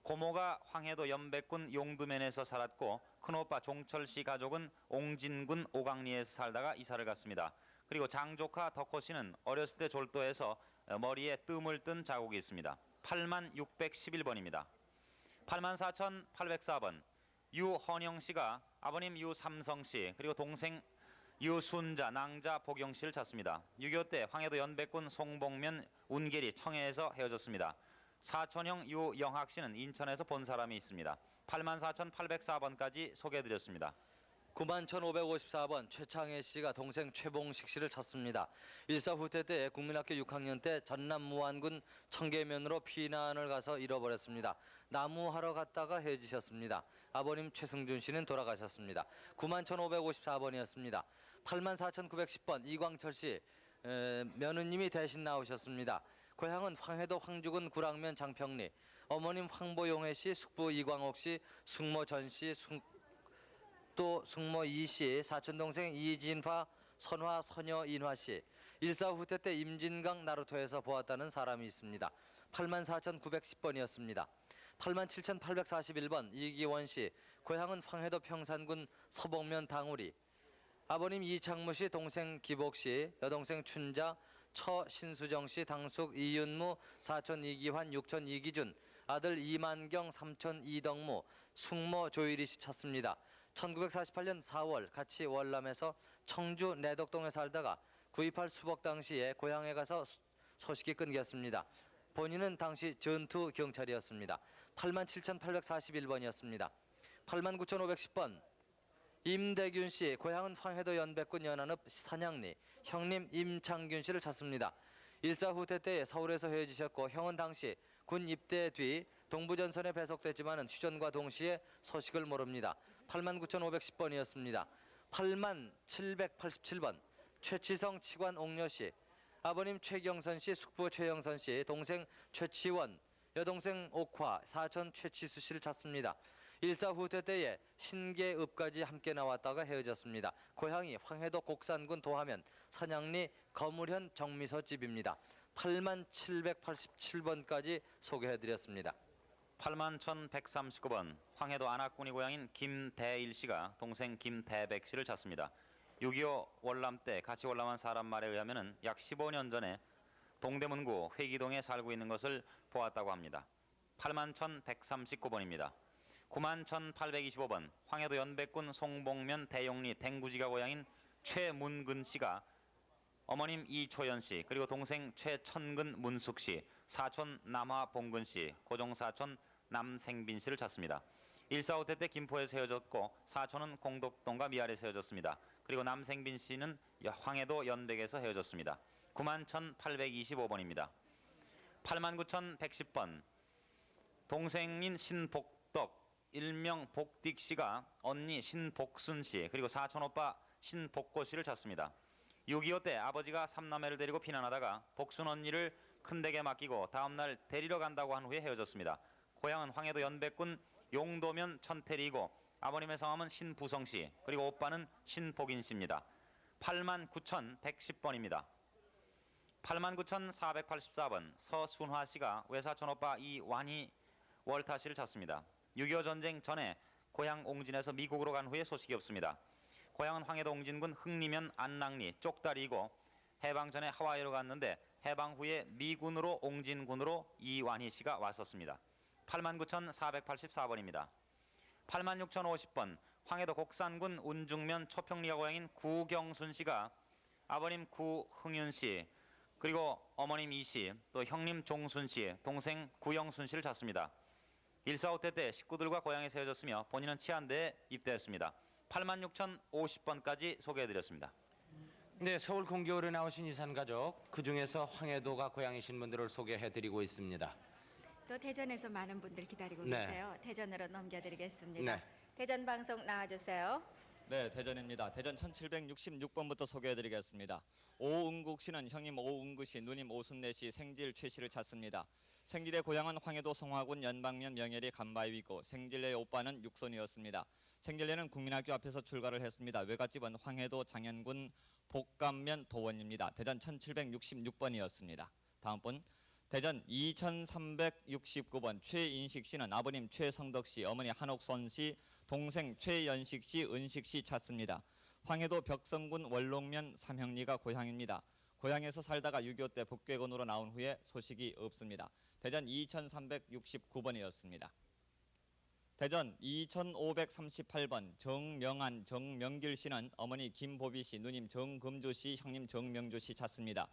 고모가 황해도 연백군 용두면에서 살았고 큰오빠 종철 씨 가족은 옹진군 오강리에서 살다가 이사를 갔습니다. 그리고 장조카 덕호 씨는 어렸을 때 졸도해서 머리에 뜸을 뜬 자국이 있습니다. 86,611번입니다. 84,804번 유헌영 씨가 아버님 유삼성 씨, 그리고 동생 유순자, 낭자, 복영 씨를 찾습니다. 6.25 때 황해도 연백군 송봉면, 운계리, 청해에서 헤어졌습니다. 사촌형 유영학 씨는 인천에서 본 사람이 있습니다. 84,804번까지 소개해드렸습니다. 91,554번 최창혜 씨가 동생 최봉식 씨를 찾습니다. 일사후퇴 때 국민학교 6학년 때 전남 무안군 청계면으로 피난을 가서 잃어버렸습니다. 나무하러 갔다가 헤어지셨습니다. 아버님 최승준 씨는 돌아가셨습니다. 91,554번이었습니다. 84,910번 이광철 씨 며느님이 대신 나오셨습니다. 고향은 황해도 황주군 구랑면 장평리. 어머님 황보용혜 씨, 숙부 이광옥 씨, 숙모 전 씨, 또 숙모 이 씨, 사촌 동생 이진화, 선화, 선여, 인화 씨. 일사후퇴 때 임진강 나루토에서 보았다는 사람이 있습니다. 84,910번이었습니다. 87,841번 이기원 씨, 고향은 황해도 평산군 서봉면 당우리. 아버님 이창무 씨, 동생 기복 씨, 여동생 춘자, 처 신수정 씨, 당숙 이윤무, 사촌 이기환, 육촌 이기준, 아들 이만경, 삼촌 이덕무, 숙모 조일이 씨 찾습니다. 1948년 4월 같이 월남에서 청주 내덕동에 살다가 9.28 수복 당시에 고향에 가서 소식이 끊겼습니다. 본인은 당시 전투 경찰이었습니다. 87,841번이었습니다. 89,510번 임대균 씨, 고향은 황해도 연백군 연안읍 산양리. 형님 임창균 씨를 찾습니다. 일사후퇴 때 서울에서 헤어지셨고 형은 당시 군 입대 뒤 동부전선에 배속됐지만 휴전과 동시에 소식을 모릅니다. 89,510번이었습니다. 8787번 최치성 치관 옥녀 씨, 아버님 최경선 씨, 숙부 최영선 씨, 동생 최치원, 여동생 옥화, 사촌 최치수 씨를 찾습니다. 일사후퇴 때에 신계읍까지 함께 나왔다가 헤어졌습니다. 고향이 황해도 곡산군 도하면 산양리 거물현 정미소 집입니다. 8787번까지 소개해드렸습니다. 81,139번 황해도 안악군이 고향인 김대일 씨가 동생 김대백 씨를 찾습니다. 6.25 월남 때 같이 월남한 사람 말에 의하면 약 15년 전에 동대문구 회기동에 살고 있는 것을 보았다고 합니다. 81,139번입니다. 91,825번 황해도 연백군 송봉면 대용리 댕구지가 고향인 최문근 씨가 어머님 이초연 씨, 그리고 동생 최천근 문숙 씨, 사촌 남화봉근 씨, 고종사촌 남생빈 씨를 찾습니다. 일사후퇴 때 김포에서 헤어졌고 사촌은 공덕동과 미아리에서 헤어졌습니다. 그리고 남생빈 씨는 황해도 연백에서 헤어졌습니다. 91,825번입니다. 89,110번 동생인 신복덕, 일명 복딕 씨가 언니 신복순 씨, 그리고 사촌 오빠 신복고 씨를 찾습니다. 6.25 때 아버지가 삼남매를 데리고 피난하다가 복순 언니를 큰댁에 맡기고 다음날 데리러 간다고 한 후에 헤어졌습니다. 고향은 황해도 연백군 용도면 천태리이고 아버님의 성함은 신부성 씨, 그리고 오빠는 신복인 씨입니다. 89,110번입니다. 89,484번 서순화 씨가 외사촌 오빠 이완희 월타 씨를 찾습니다. 6.25 전쟁 전에 고향 옹진에서 미국으로 간 후에 소식이 없습니다. 고향은 황해도 옹진군 흥리면 안낭리 쪽다리이고 해방 전에 하와이로 갔는데 해방 후에 미군으로 옹진군으로 이완희 씨가 왔었습니다. 89,484번입니다. 86,050번 황해도 곡산군 운중면 초평리가 고향인 구경순 씨가 아버님 구흥윤 씨, 그리고 어머님 이 씨, 또 형님 종순 씨, 동생 구영순 씨를 찾습니다. 일사후퇴 때 식구들과 고향에서 헤어졌으며 본인은 치안대에 입대했습니다. 86,050번까지 소개해드렸습니다. 네, 서울 공개홀에 나오신 이산가족, 그중에서 황해도가 고향이신 분들을 소개해드리고 있습니다. 또 대전에서 많은 분들 기다리고 네. 계세요. 대전으로 넘겨드리겠습니다. 네. 대전 방송 나와주세요. 네, 대전입니다. 대전 1766번부터 소개해드리겠습니다. 오은국 씨는 형님 오은구 씨, 누님 오순례 씨, 생질 최 씨를 찾습니다. 생질의 고향은 황해도 송화군 연방면 명예리 간바위고 생질의 오빠는 육손이었습니다. 생질례는 국민학교 앞에서 출가를 했습니다. 외갓집은 황해도 장현군 복감면 도원입니다. 대전 1766번이었습니다. 다음 분 대전 2369번 최인식 씨는 아버님 최성덕 씨, 어머니 한옥선 씨, 동생 최연식 씨, 은식 씨 찾습니다. 황해도 벽성군 월롱면 삼형리가 고향입니다. 고향에서 살다가 6.25 때 북괴군으로 나온 후에 소식이 없습니다. 대전 2369번이었습니다. 대전 2538번 정명한 정명길 씨는 어머니 김보비 씨, 누님 정금조 씨, 형님 정명조 씨 찾습니다.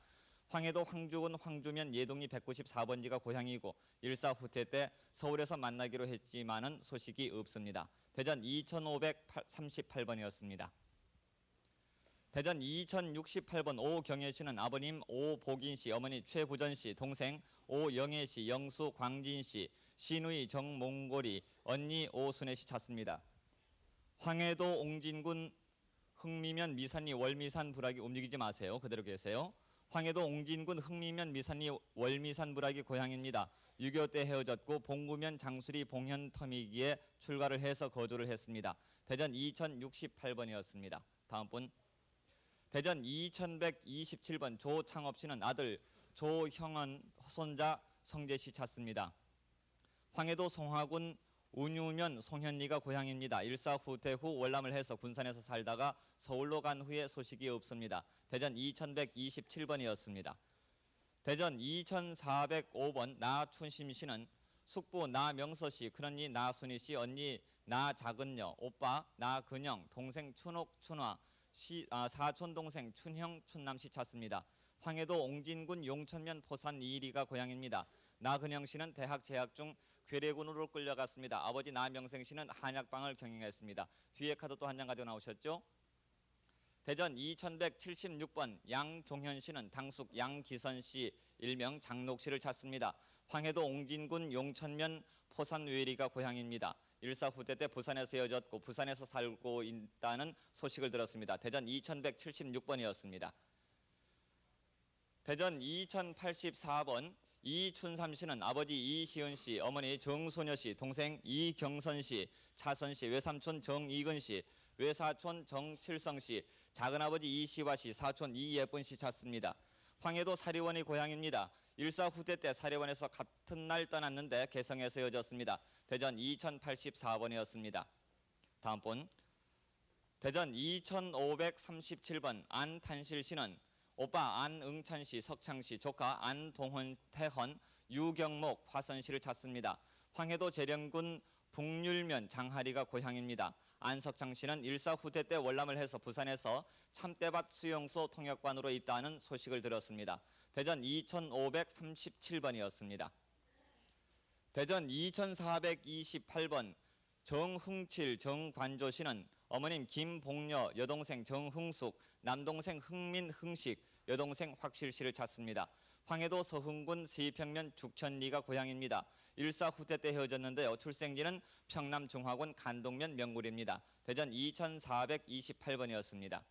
황해도 황주군 황주면 예동리 194번지가 고향이고 일사후퇴 때 서울에서 만나기로 했지만은 소식이 없습니다. 대전 2538번이었습니다. 대전 2068번 오경혜 씨는 아버님 오복인 씨, 어머니 최부전 씨, 동생 오영애 씨, 영수 광진 씨, 시누이 정몽골이, 언니 오순애 씨 찾습니다. 황해도 옹진군 흥미면 미산리 월미산 부락이 움직이지 마세요. 그대로 계세요. 황해도 옹진군 흥미면 미산리 월미산 부락이 고향입니다. 6.25 때 헤어졌고 봉구면 장수리 봉현 터미기에 출가를 해서 거주를 했습니다. 대전 2068번이었습니다. 다음 분. 대전 2127번 조창업 씨는 아들 조형은 손자 성재 씨 찾습니다. 황해도 송화군 운유면 송현리가 고향입니다. 일사후퇴 후 월남을 해서 군산에서 살다가 서울로 간 후에 소식이 없습니다. 대전 2127번이었습니다. 대전 2405번 나춘심 씨는 숙부 나명서 씨, 큰언니 나순희 씨, 언니 나작은여, 오빠 나근영, 동생 춘옥, 춘화, 사촌 동생 춘형, 춘남 씨 찾습니다. 황해도 옹진군 용천면 포산 이리가 고향입니다. 나근영 씨는 대학 재학 중 괴뢰군으로 끌려갔습니다. 아버지 나명생 씨는 한약방을 경영했습니다. 뒤에 카드 또 한 장 가지고 나오셨죠? 대전 2176번 양종현 씨는 당숙 양기선 씨 일명 장록 씨를 찾습니다. 황해도 옹진군 용천면 포산 외리가 고향입니다. 일사후퇴 때 부산에서 헤어졌고 부산에서 살고 있다는 소식을 들었습니다. 대전 2176번이었습니다. 대전 2084번 이춘삼 씨는 아버지 이시은 씨, 어머니 정소녀 씨, 동생 이경선 씨, 차선 씨, 외삼촌 정이근 씨, 외사촌 정칠성 씨, 작은아버지 이시화 씨, 사촌 이예쁜 씨 찾습니다. 황해도 사리원이 고향입니다. 일사후퇴 때 사리원에서 같은 날 떠났는데 개성에서 헤어졌습니다. 대전 2084번이었습니다. 다음 분. 대전 2537번 안탄실 씨는 오빠 안응찬 씨, 석창 씨, 조카 안동헌, 태헌, 유경목, 화선 씨를 찾습니다. 황해도 재령군 북률면 장하리가 고향입니다. 안석창 씨는 일사후퇴 때 월남을 해서 부산에서 참대밭 수용소 통역관으로 있다는 소식을 들었습니다. 대전 2537번이었습니다. 대전 2428번 정흥칠, 정관조 씨는 어머님 김봉녀, 여동생 정흥숙, 남동생 흥민흥식, 여동생 확실 씨를 찾습니다. 황해도 서흥군 세평면 죽천리가 고향입니다. 일사후퇴 때 헤어졌는데요. 출생지는 평남 중화군 간동면 명굴입니다. 대전 2428번이었습니다.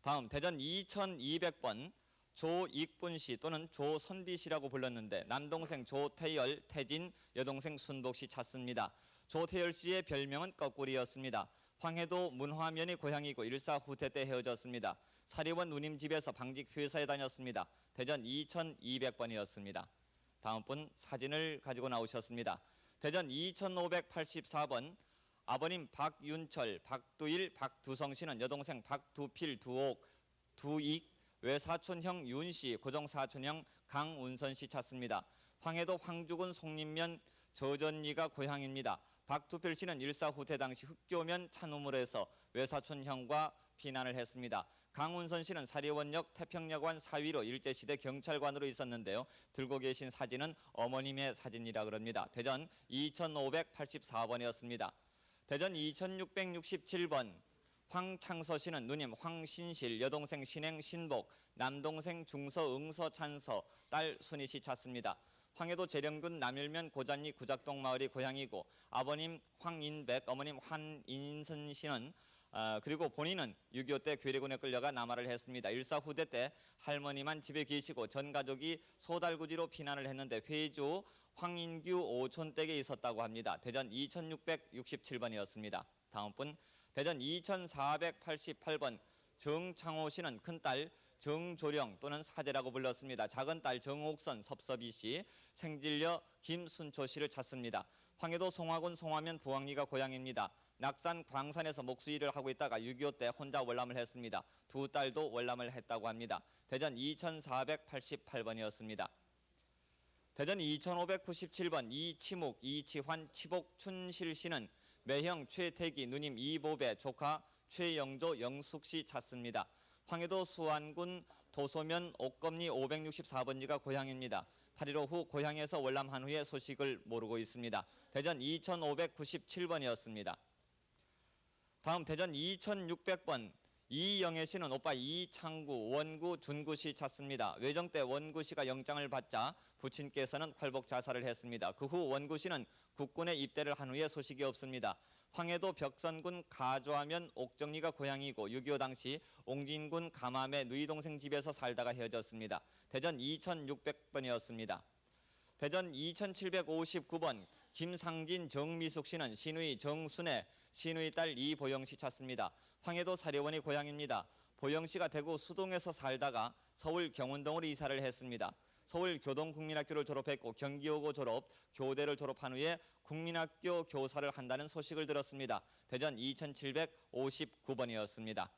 다음 대전 2200번 조익분 씨 또는 조선비 씨라고 불렀는데 남동생 조태열, 태진, 여동생 순복 씨 찾습니다. 조태열 씨의 별명은 거꾸리였습니다. 황해도 문화면이 고향이고 일사후퇴 때 헤어졌습니다. 사리원 누님 집에서 방직 회사에 다녔습니다. 대전 2200번이었습니다. 다음 분 사진을 가지고 나오셨습니다. 대전 2584번 아버님 박윤철, 박두일, 박두성 씨는 여동생 박두필, 두옥, 두익, 외사촌형 윤씨, 고정사촌형 강운선 씨 찾습니다. 황해도 황주군 송림면 저전리가 고향입니다. 박두필 씨는 일사후퇴 당시 흑교면 찬우물에서 외사촌형과 피난을 했습니다. 강운선 씨는 사리원역 태평여관 사위로 일제시대 경찰관으로 있었는데요. 들고 계신 사진은 어머님의 사진이라 그럽니다. 대전 2584번이었습니다. 대전 2667번 황창서 씨는 누님 황신실, 여동생 신행 신복, 남동생 중서 응서 찬서, 딸 순희 씨 찾습니다. 황해도 재령군 남일면 고잔리 구작동 마을이 고향이고 아버님 황인백, 어머님 한인선 씨는 그리고 본인은 6.25 때 괴뢰군에 끌려가 남하를 했습니다. 일사후퇴 때 할머니만 집에 계시고 전 가족이 소달구지로 피난을 했는데 회주 황인규 오촌댁에 있었다고 합니다. 대전 2667번이었습니다. 다음 분 대전 2488번 정창호 씨는 큰딸 정조령 또는 사제라고 불렀습니다. 작은딸 정옥선, 섭섭이 씨, 생질녀 김순초 씨를 찾습니다. 황해도 송화군 송화면 부왕리가 고향입니다. 낙산 광산에서 목수일을 하고 있다가 6.25 때 혼자 월남을 했습니다. 두 딸도 월남을 했다고 합니다. 대전 2488번이었습니다. 대전 2597번 이치묵, 이치환, 치복, 춘실 씨는 매형 최태기, 누님 이보배, 조카 최영조, 영숙 씨 찾습니다. 황해도 수안군 도소면 옥검리 564번지가 고향입니다. 8.15 후 고향에서 월남한 후에 소식을 모르고 있습니다. 대전 2597번이었습니다. 다음 대전 2600번 이영애 씨는 오빠 이창구, 원구, 준구 씨 찾습니다. 외정 때 원구 씨가 영장을 받자 부친께서는 활복 자살을 했습니다. 그 후 원구 씨는 국군에 입대를 한 후에 소식이 없습니다. 황해도 벽선군 가조하면 옥정리가 고향이고 6.25 당시 옹진군 감암의 누이 동생 집에서 살다가 헤어졌습니다. 대전 2600번이었습니다. 대전 2759번 김상진, 정미숙 씨는 시누이 정순애, 시누이 딸 이보영 씨 찾습니다. 황해도 사려원이 고향입니다. 보영 씨가 대구 수동에서 살다가 서울 경운동으로 이사를 했습니다. 서울 교동국민학교를 졸업했고 경기여고 졸업, 교대를 졸업한 후에 국민학교 교사를 한다는 소식을 들었습니다. 대전 2759번이었습니다.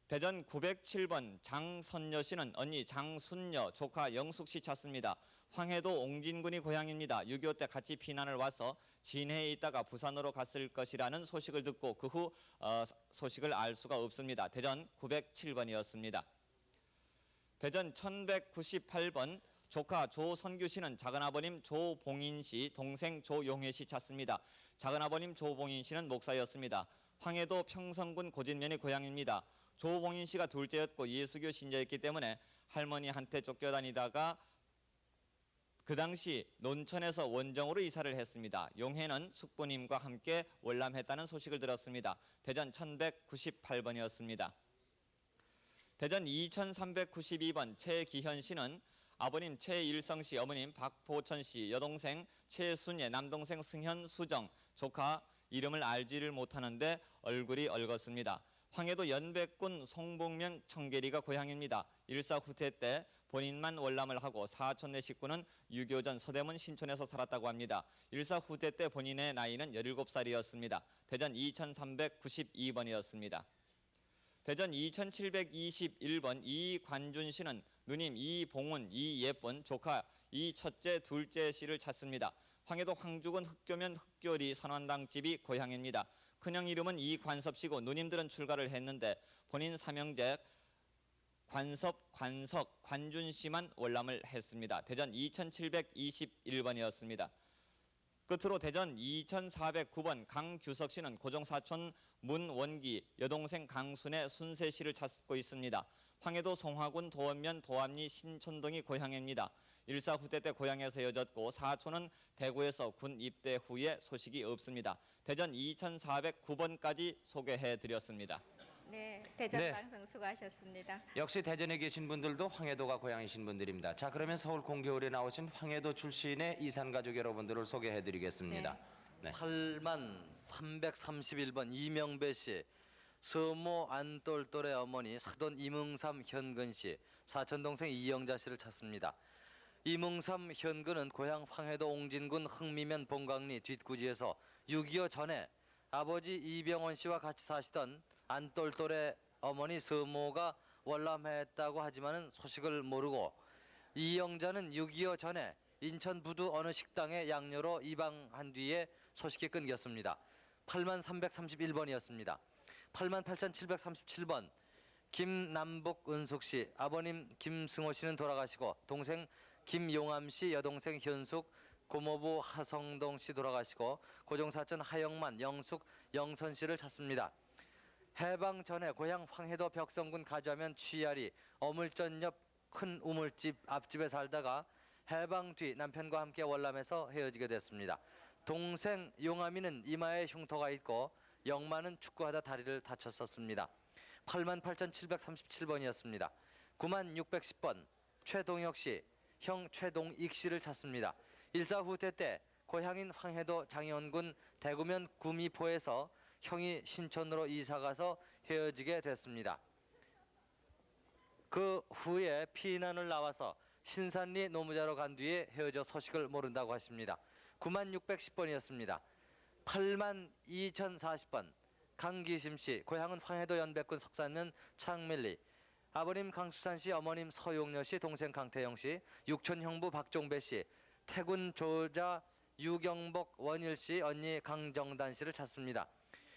대전 907번 장선여 씨는 언니 장순여, 조카 영숙 씨 찾습니다. 황해도 옹진군이 고향입니다. 6.25 때 같이 피난을 와서 진해에 있다가 부산으로 갔을 것이라는 소식을 듣고 그 후 소식을 알 수가 없습니다. 대전 907번이었습니다. 대전 1198번 조카 조선규 씨는 작은아버님 조봉인 씨, 동생 조용혜 씨 찾습니다. 작은아버님 조봉인 씨는 목사였습니다. 황해도 평성군 고진면이 고향입니다. 조봉인 씨가 둘째였고 예수교 신자였기 때문에 할머니한테 쫓겨다니다가 그 당시 논천에서 원정으로 이사를 했습니다. 용혜는 숙부님과 함께 월남했다는 소식을 들었습니다. 대전 1198번이었습니다. 대전 2392번 최기현 씨는 아버님 최일성 씨, 어머님 박보천 씨, 여동생 최순예, 남동생 승현, 수정, 조카 이름을 알지를 못하는데 얼굴이 얽었습니다. 황해도 연백군 송봉면 청계리가 고향입니다. 일사 후퇴 때 본인만 월남을 하고 사촌 내 식구는 6.25 전 서대문 신촌에서 살았다고 합니다. 일사 후퇴 때 본인의 나이는 17살이었습니다. 대전 2392번이었습니다. 대전 2721번 이관준 씨는 누님 이봉은, 이예쁜, 조카 이첫째, 둘째 씨를 찾습니다. 황해도 황죽은 흑교면 흑교리 선원당집이 고향입니다. 큰형 이름은 이관섭 씨고 누님들은 출가를 했는데 본인 삼형제 관섭, 관석, 관준 씨만 월남을 했습니다. 대전 2721번이었습니다. 끝으로 대전 2409번 강규석 씨는 고종사촌 문원기, 여동생 강순의 순세 씨를 찾고 있습니다. 황해도 송화군 도원면 도암리 신촌동이 고향입니다. 일사 후퇴 때 고향에서 헤어졌고 사촌은 대구에서 군 입대 후에 소식이 없습니다. 대전 2409번까지 소개해드렸습니다. 네, 대전 네. 방송 수고하셨습니다. 역시 대전에 계신 분들도 황해도가 고향이신 분들입니다. 자, 그러면 서울 공개홀에 나오신 황해도 출신의 이산 가족 여러분들을 소개해드리겠습니다. 네. 8만 331번 이명배 씨, 서모 안똘똘의 어머니 사돈 이뭉삼 현근 씨, 사촌 동생 이영자 씨를 찾습니다. 이뭉삼 현근은 고향 황해도 옹진군 흥미면 봉강리 뒷구지에서 6.25 전에 아버지 이병원 씨와 같이 사시던 안똘똘의 어머니 서모가 월남했다고 하지만은 소식을 모르고, 이영자는 6.25 전에 인천 부두 어느 식당에 양녀로 입양한 뒤에 소식이 끊겼습니다. 8만 331번이었습니다. 8만 8737번 김남복 은숙 씨, 아버님 김승호 씨는 돌아가시고 동생 김용암 씨, 여동생 현숙, 고모부 하성동 씨 돌아가시고 고종사촌 하영만, 영숙, 영선 씨를 찾습니다. 해방 전에 고향 황해도 벽성군 가자면 취야리 어물전 옆 큰 우물집 앞집에 살다가 해방 뒤 남편과 함께 월남해서 헤어지게 됐습니다. 동생 용암이는 이마에 흉터가 있고 영만은 축구하다 다리를 다쳤었습니다. 8만 8737번이었습니다. 9만 610번 최동혁 씨, 형 최동익 씨를 찾습니다. 일사 후퇴 때 고향인 황해도 장현군 대구면 구미포에서 형이 신촌으로 이사가서 헤어지게 됐습니다. 그 후에 피난을 나와서 신산리 노무자로 간 뒤에 헤어져 소식을 모른다고 하십니다. 9만 610번이었습니다. 8만 2040번 강기심 씨, 고향은 황해도 연백군 석산면 창밀리 아버님 강수산 씨, 어머님 서용녀 씨, 동생 강태영 씨, 육촌 형부 박종배 씨, 태군 조자 유경복 원일 씨, 언니 강정단 씨를 찾습니다.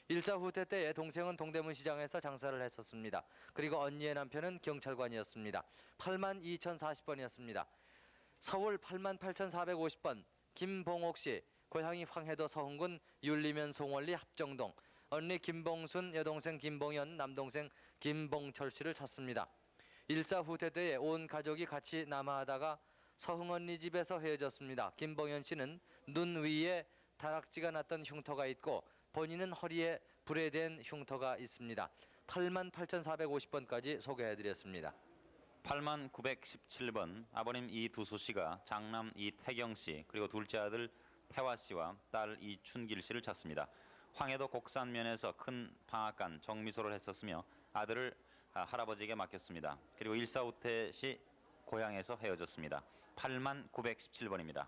일사후퇴 때에 동생은 동대문 시장에서 장사를 했었습니다. 그리고 언니의 남편은 경찰관이었습니다. 82,040번이었습니다. 서울 88,450번 김봉옥 씨, 고향이 황해도 서흥군 율리면 송월리 합정동, 언니 김봉순, 여동생 김봉현, 남동생 김봉철 씨를 찾습니다. 일사후퇴 때에 온 가족이 같이 남하하다가 서흥 언니 집에서 헤어졌습니다. 김봉현 씨는 눈 위에 다락지가 났던 흉터가 있고 본인은 허리에 불에 댄 흉터가 있습니다. 88,450번까지 소개해드렸습니다. 8917번 아버님 이두수 씨가 장남 이태경 씨 그리고 둘째 아들 태화 씨와 딸 이춘길 씨를 찾습니다. 황해도 곡산면에서 큰 방앗간 정미소를 했었으며 아들을 할아버지에게 맡겼습니다. 그리고 일사후퇴 시 고향에서 헤어졌습니다. 8917번입니다.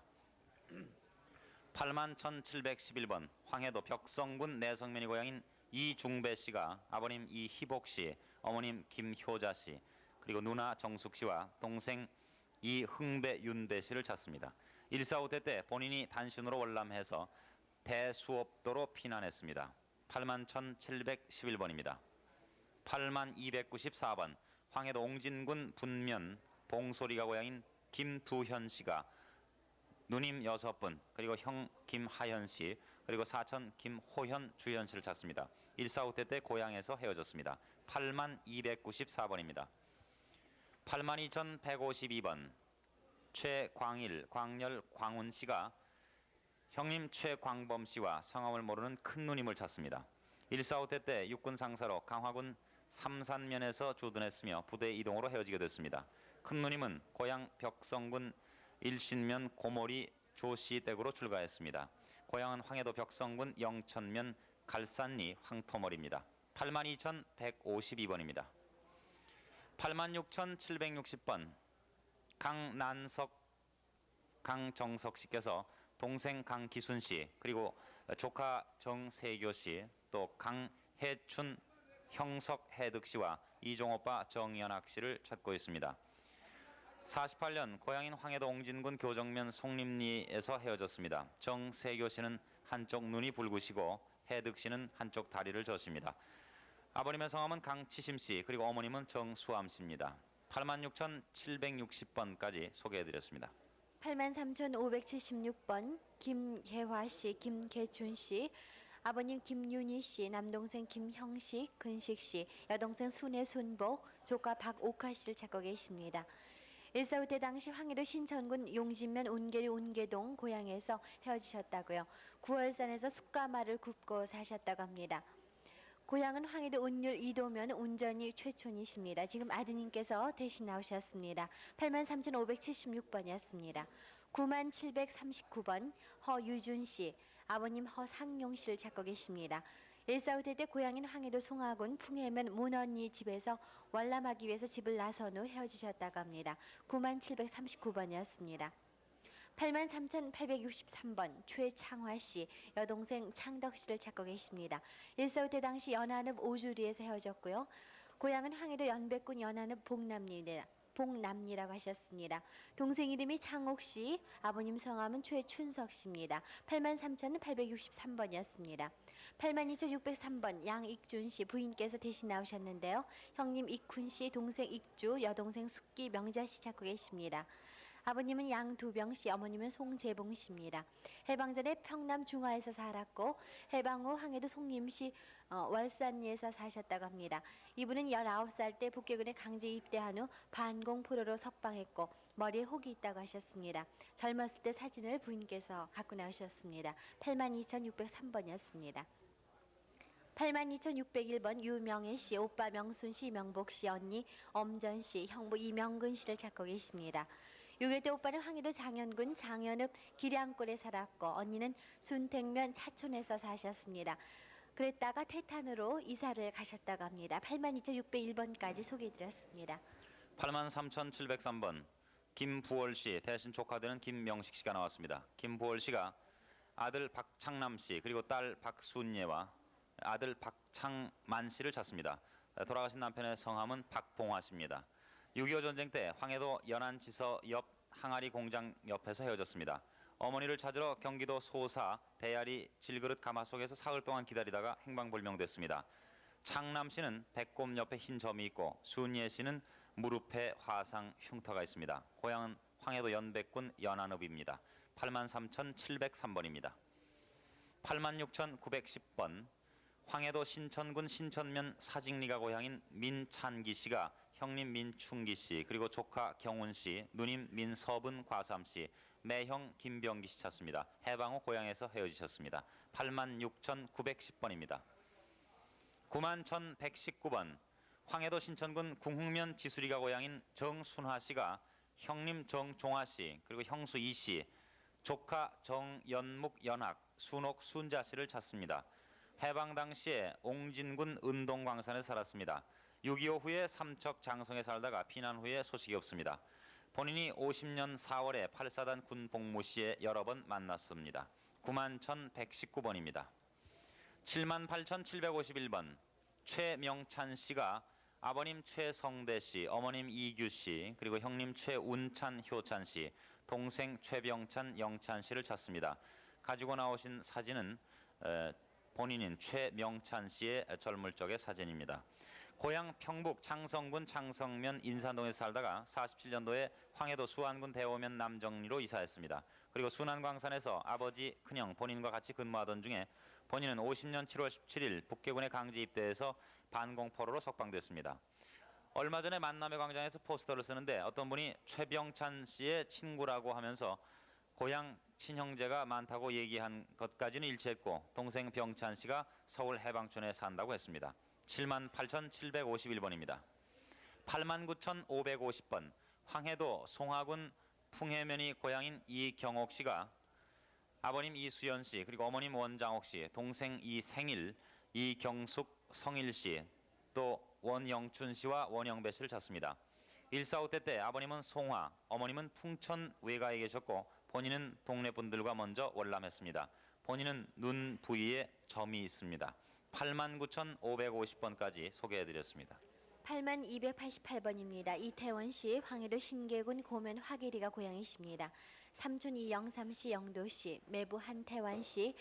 81,711번 황해도 벽성군 내성면이 고향인 이중배 씨가 아버님 이희복 씨, 어머님 김효자 씨, 그리고 누나 정숙 씨와 동생 이흥배 윤배 씨를 찾습니다. 일사후퇴 때 본인이 단신으로 월남해서 대수업도로 피난했습니다. 81,711번입니다. 8294번 황해도 옹진군 분면 봉소리가 고향인 김두현 씨가 누님 6분 그리고 형 김하현 씨 그리고 사촌 김호현 주현 씨를 찾습니다. 일사후퇴 때 고향에서 헤어졌습니다. 8294번입니다. 82,152번 최광일, 광열, 광운 씨가 형님 최광범 씨와 성함을 모르는 큰 누님을 찾습니다. 일사후퇴 때 육군 상사로 강화군 삼산면에서 주둔했으며 부대 이동으로 헤어지게 됐습니다. 큰 누님은 고향 벽성군 일신면 고모리 조씨 댁으로 출가했습니다. 고향은 황해도 벽성군 영천면 갈산리 황토머리입니다. 82,152번입니다. 86,760번 강난석 강정석 씨께서 동생 강기순 씨 그리고 조카 정세교 씨 또 강해춘 형석 해득 씨와 이종오빠 정연학 씨를 찾고 있습니다. 48년 고향인 황해도 옹진군 교정면 송림리에서 헤어졌습니다. 정세교 씨는 한쪽 눈이 붉으시고 해득 씨는 한쪽 다리를 졌습니다. 아버님의 성함은 강치심 씨 그리고 어머님은 정수암 씨입니다. 86,760번까지 소개해드렸습니다. 83,576번 김계화 씨, 김계춘 씨, 아버님 김윤희 씨, 남동생 김형식, 근식 씨, 여동생 순애 순복, 조카 박옥화 씨를 찾고 계십니다. 일사후퇴 당시 황해도 신천군 용진면 운계리 운계동 고향에서 헤어지셨다고요. 9월산에서 숯가마를 굽고 사셨다고 합니다. 고향은 황해도 운율 이도면 운전이 최촌이십니다. 지금 아드님께서 대신 나오셨습니다. 83,576번이었습니다. 9739번 허유준 씨, 아버님 허상용 씨를 찾고 계십니다. 일사후퇴 때 고향인 황해도 송하군 풍해면 문언니 집에서 월남하기 위해서 집을 나선 후 헤어지셨다고 합니다. 9739번이었습니다. 83,863번 최창화 씨, 여동생 창덕 씨를 찾고 계십니다. 일사후퇴 당시 연안읍 오주리에서 헤어졌고요. 고향은 황해도 연백군 연안읍 봉남리라고 하셨습니다. 동생 이름이 창옥 씨, 아버님 성함은 최춘석 씨입니다. 83,863번이었습니다. 82,603번 양익준 씨 부인께서 대신 나오셨는데요. 형님 익훈 씨, 동생 익주, 여동생 숙기 명자 씨 찾고 계십니다. 아버님은 양두병 씨, 어머님은 송재봉 씨입니다. 해방 전에 평남 중화에서 살았고 해방 후 황해도 송림시 월산리에서 사셨다고 합니다. 이분은 19살 때 북괴군에 강제 입대한 후 반공포로로 석방했고 머리에 혹이 있다고 하셨습니다. 젊었을 때 사진을 부인께서 갖고 나오셨습니다. 82,603번이었습니다. 82,601번 유명애 씨, 오빠 명순 씨, 명복 씨, 언니 엄전 씨, 형부 이명근 씨를 찾고 계십니다. 6.25 때 오빠는 황해도 장현군 장현읍 기량골에 살았고 언니는 순택면 차촌에서 사셨습니다. 그랬다가 태탄으로 이사를 가셨다고 합니다. 82,601번까지 소개해드렸습니다. 83,703번 김부월 씨 대신 조카되는 김명식 씨가 나왔습니다. 김부월 씨가 아들 박창남 씨 그리고 딸 박순예와 아들 박창만 씨를 찾습니다. 돌아가신 남편의 성함은 박봉화 씨입니다. 6.25 전쟁 때 황해도 연안지서 옆 항아리 공장 옆에서 헤어졌습니다. 어머니를 찾으러 경기도 소사 배아리 질그릇 가마속에서 사흘 동안 기다리다가 행방불명됐습니다. 창남 씨는 배꼽 옆에 흰 점이 있고 순예 씨는 무릎에 화상 흉터가 있습니다. 고향은 황해도 연백군 연안읍입니다. 83,703번입니다. 86,910번 황해도 신천군 신천면 사직리가 고향인 민찬기 씨가 형님 민충기 씨, 그리고 조카 경훈 씨, 누님 민서분 과삼 씨, 매형 김병기 씨 찾습니다. 해방 후 고향에서 헤어지셨습니다. 86,910번입니다. 91,119번 황해도 신천군 궁흥면 지수리가 고향인 정순화 씨가 형님 정종화 씨, 그리고 형수 이 씨, 조카 정연묵 연학, 순옥 순자 씨를 찾습니다. 해방 당시에 옹진군 은동광산에 살았습니다. 6.25 후에 삼척 장성에 살다가 피난 후에 소식이 없습니다. 본인이 50년 4월에 8사단 군 복무 시에 여러 번 만났습니다. 91,119번입니다. 78,751번 최명찬 씨가 아버님 최성대 씨, 어머님 이규 씨, 그리고 형님 최운찬 효찬 씨, 동생 최병찬 영찬 씨를 찾습니다. 가지고 나오신 사진은 본인인 최명찬 씨의 젊을 적의 사진입니다. 고향 평북 창성군 창성면 인산동에 살다가 47년도에 황해도 수안군 대오면 남정리로 이사했습니다. 그리고 순안광산에서 아버지, 큰형, 본인과 같이 근무하던 중에 본인은 50년 7월 17일 북계군에 강제 입대해서 반공포로로 석방됐습니다. 얼마 전에 만남의 광장에서 포스터를 쓰는데 어떤 분이 최병찬 씨의 친구라고 하면서 고향 친형제가 많다고 얘기한 것까지는 일치했고 동생 병찬 씨가 서울 해방촌에 산다고 했습니다. 78,751번입니다. 89,550번 황해도 송화군 풍해면이 고향인 이경옥 씨가 아버님 이수연 씨, 그리고 어머님 원장옥 씨, 동생 이생일, 이경숙, 성일 씨, 또 원영춘 씨와 원영배 씨를 찾습니다. 1.4.5때 때 아버님은 송화, 어머님은 풍천 외가에 계셨고 본인은 동네 분들과 먼저 월남했습니다. 본인은 눈 부위에 점이 있습니다. 89,550번까지 소개해드렸습니다. 8288번입니다. 이태원 씨, 황해도 신계군 고면 화계리가 고향이십니다. 삼촌 이영삼 씨, 영도 씨, 매부 한태환 씨,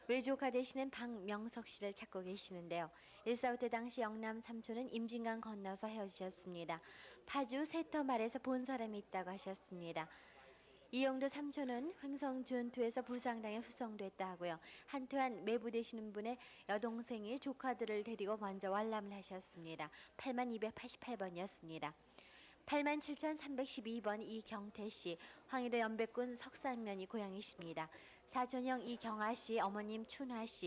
외조카 되시는 박명석 씨를 찾고 계시는데요. 1.4.5 때 당시 영남 삼촌은 임진강 건너서 헤어지셨습니다. 파주 세터말에서 본 사람이 있다고 하셨습니다. 이영도 삼촌은 횡성 전투에서 부상당해 후송됐다 하고요. 한태환 매부 되시는 분의 여동생이 조카들을 데리고 먼저 월남을 하셨습니다. 8288번이었습니다. 87,312번 이경태 씨, 황해도 연백군 석산면이 고향이십니다. 사촌형 이경아 씨, 어머님 춘화 씨,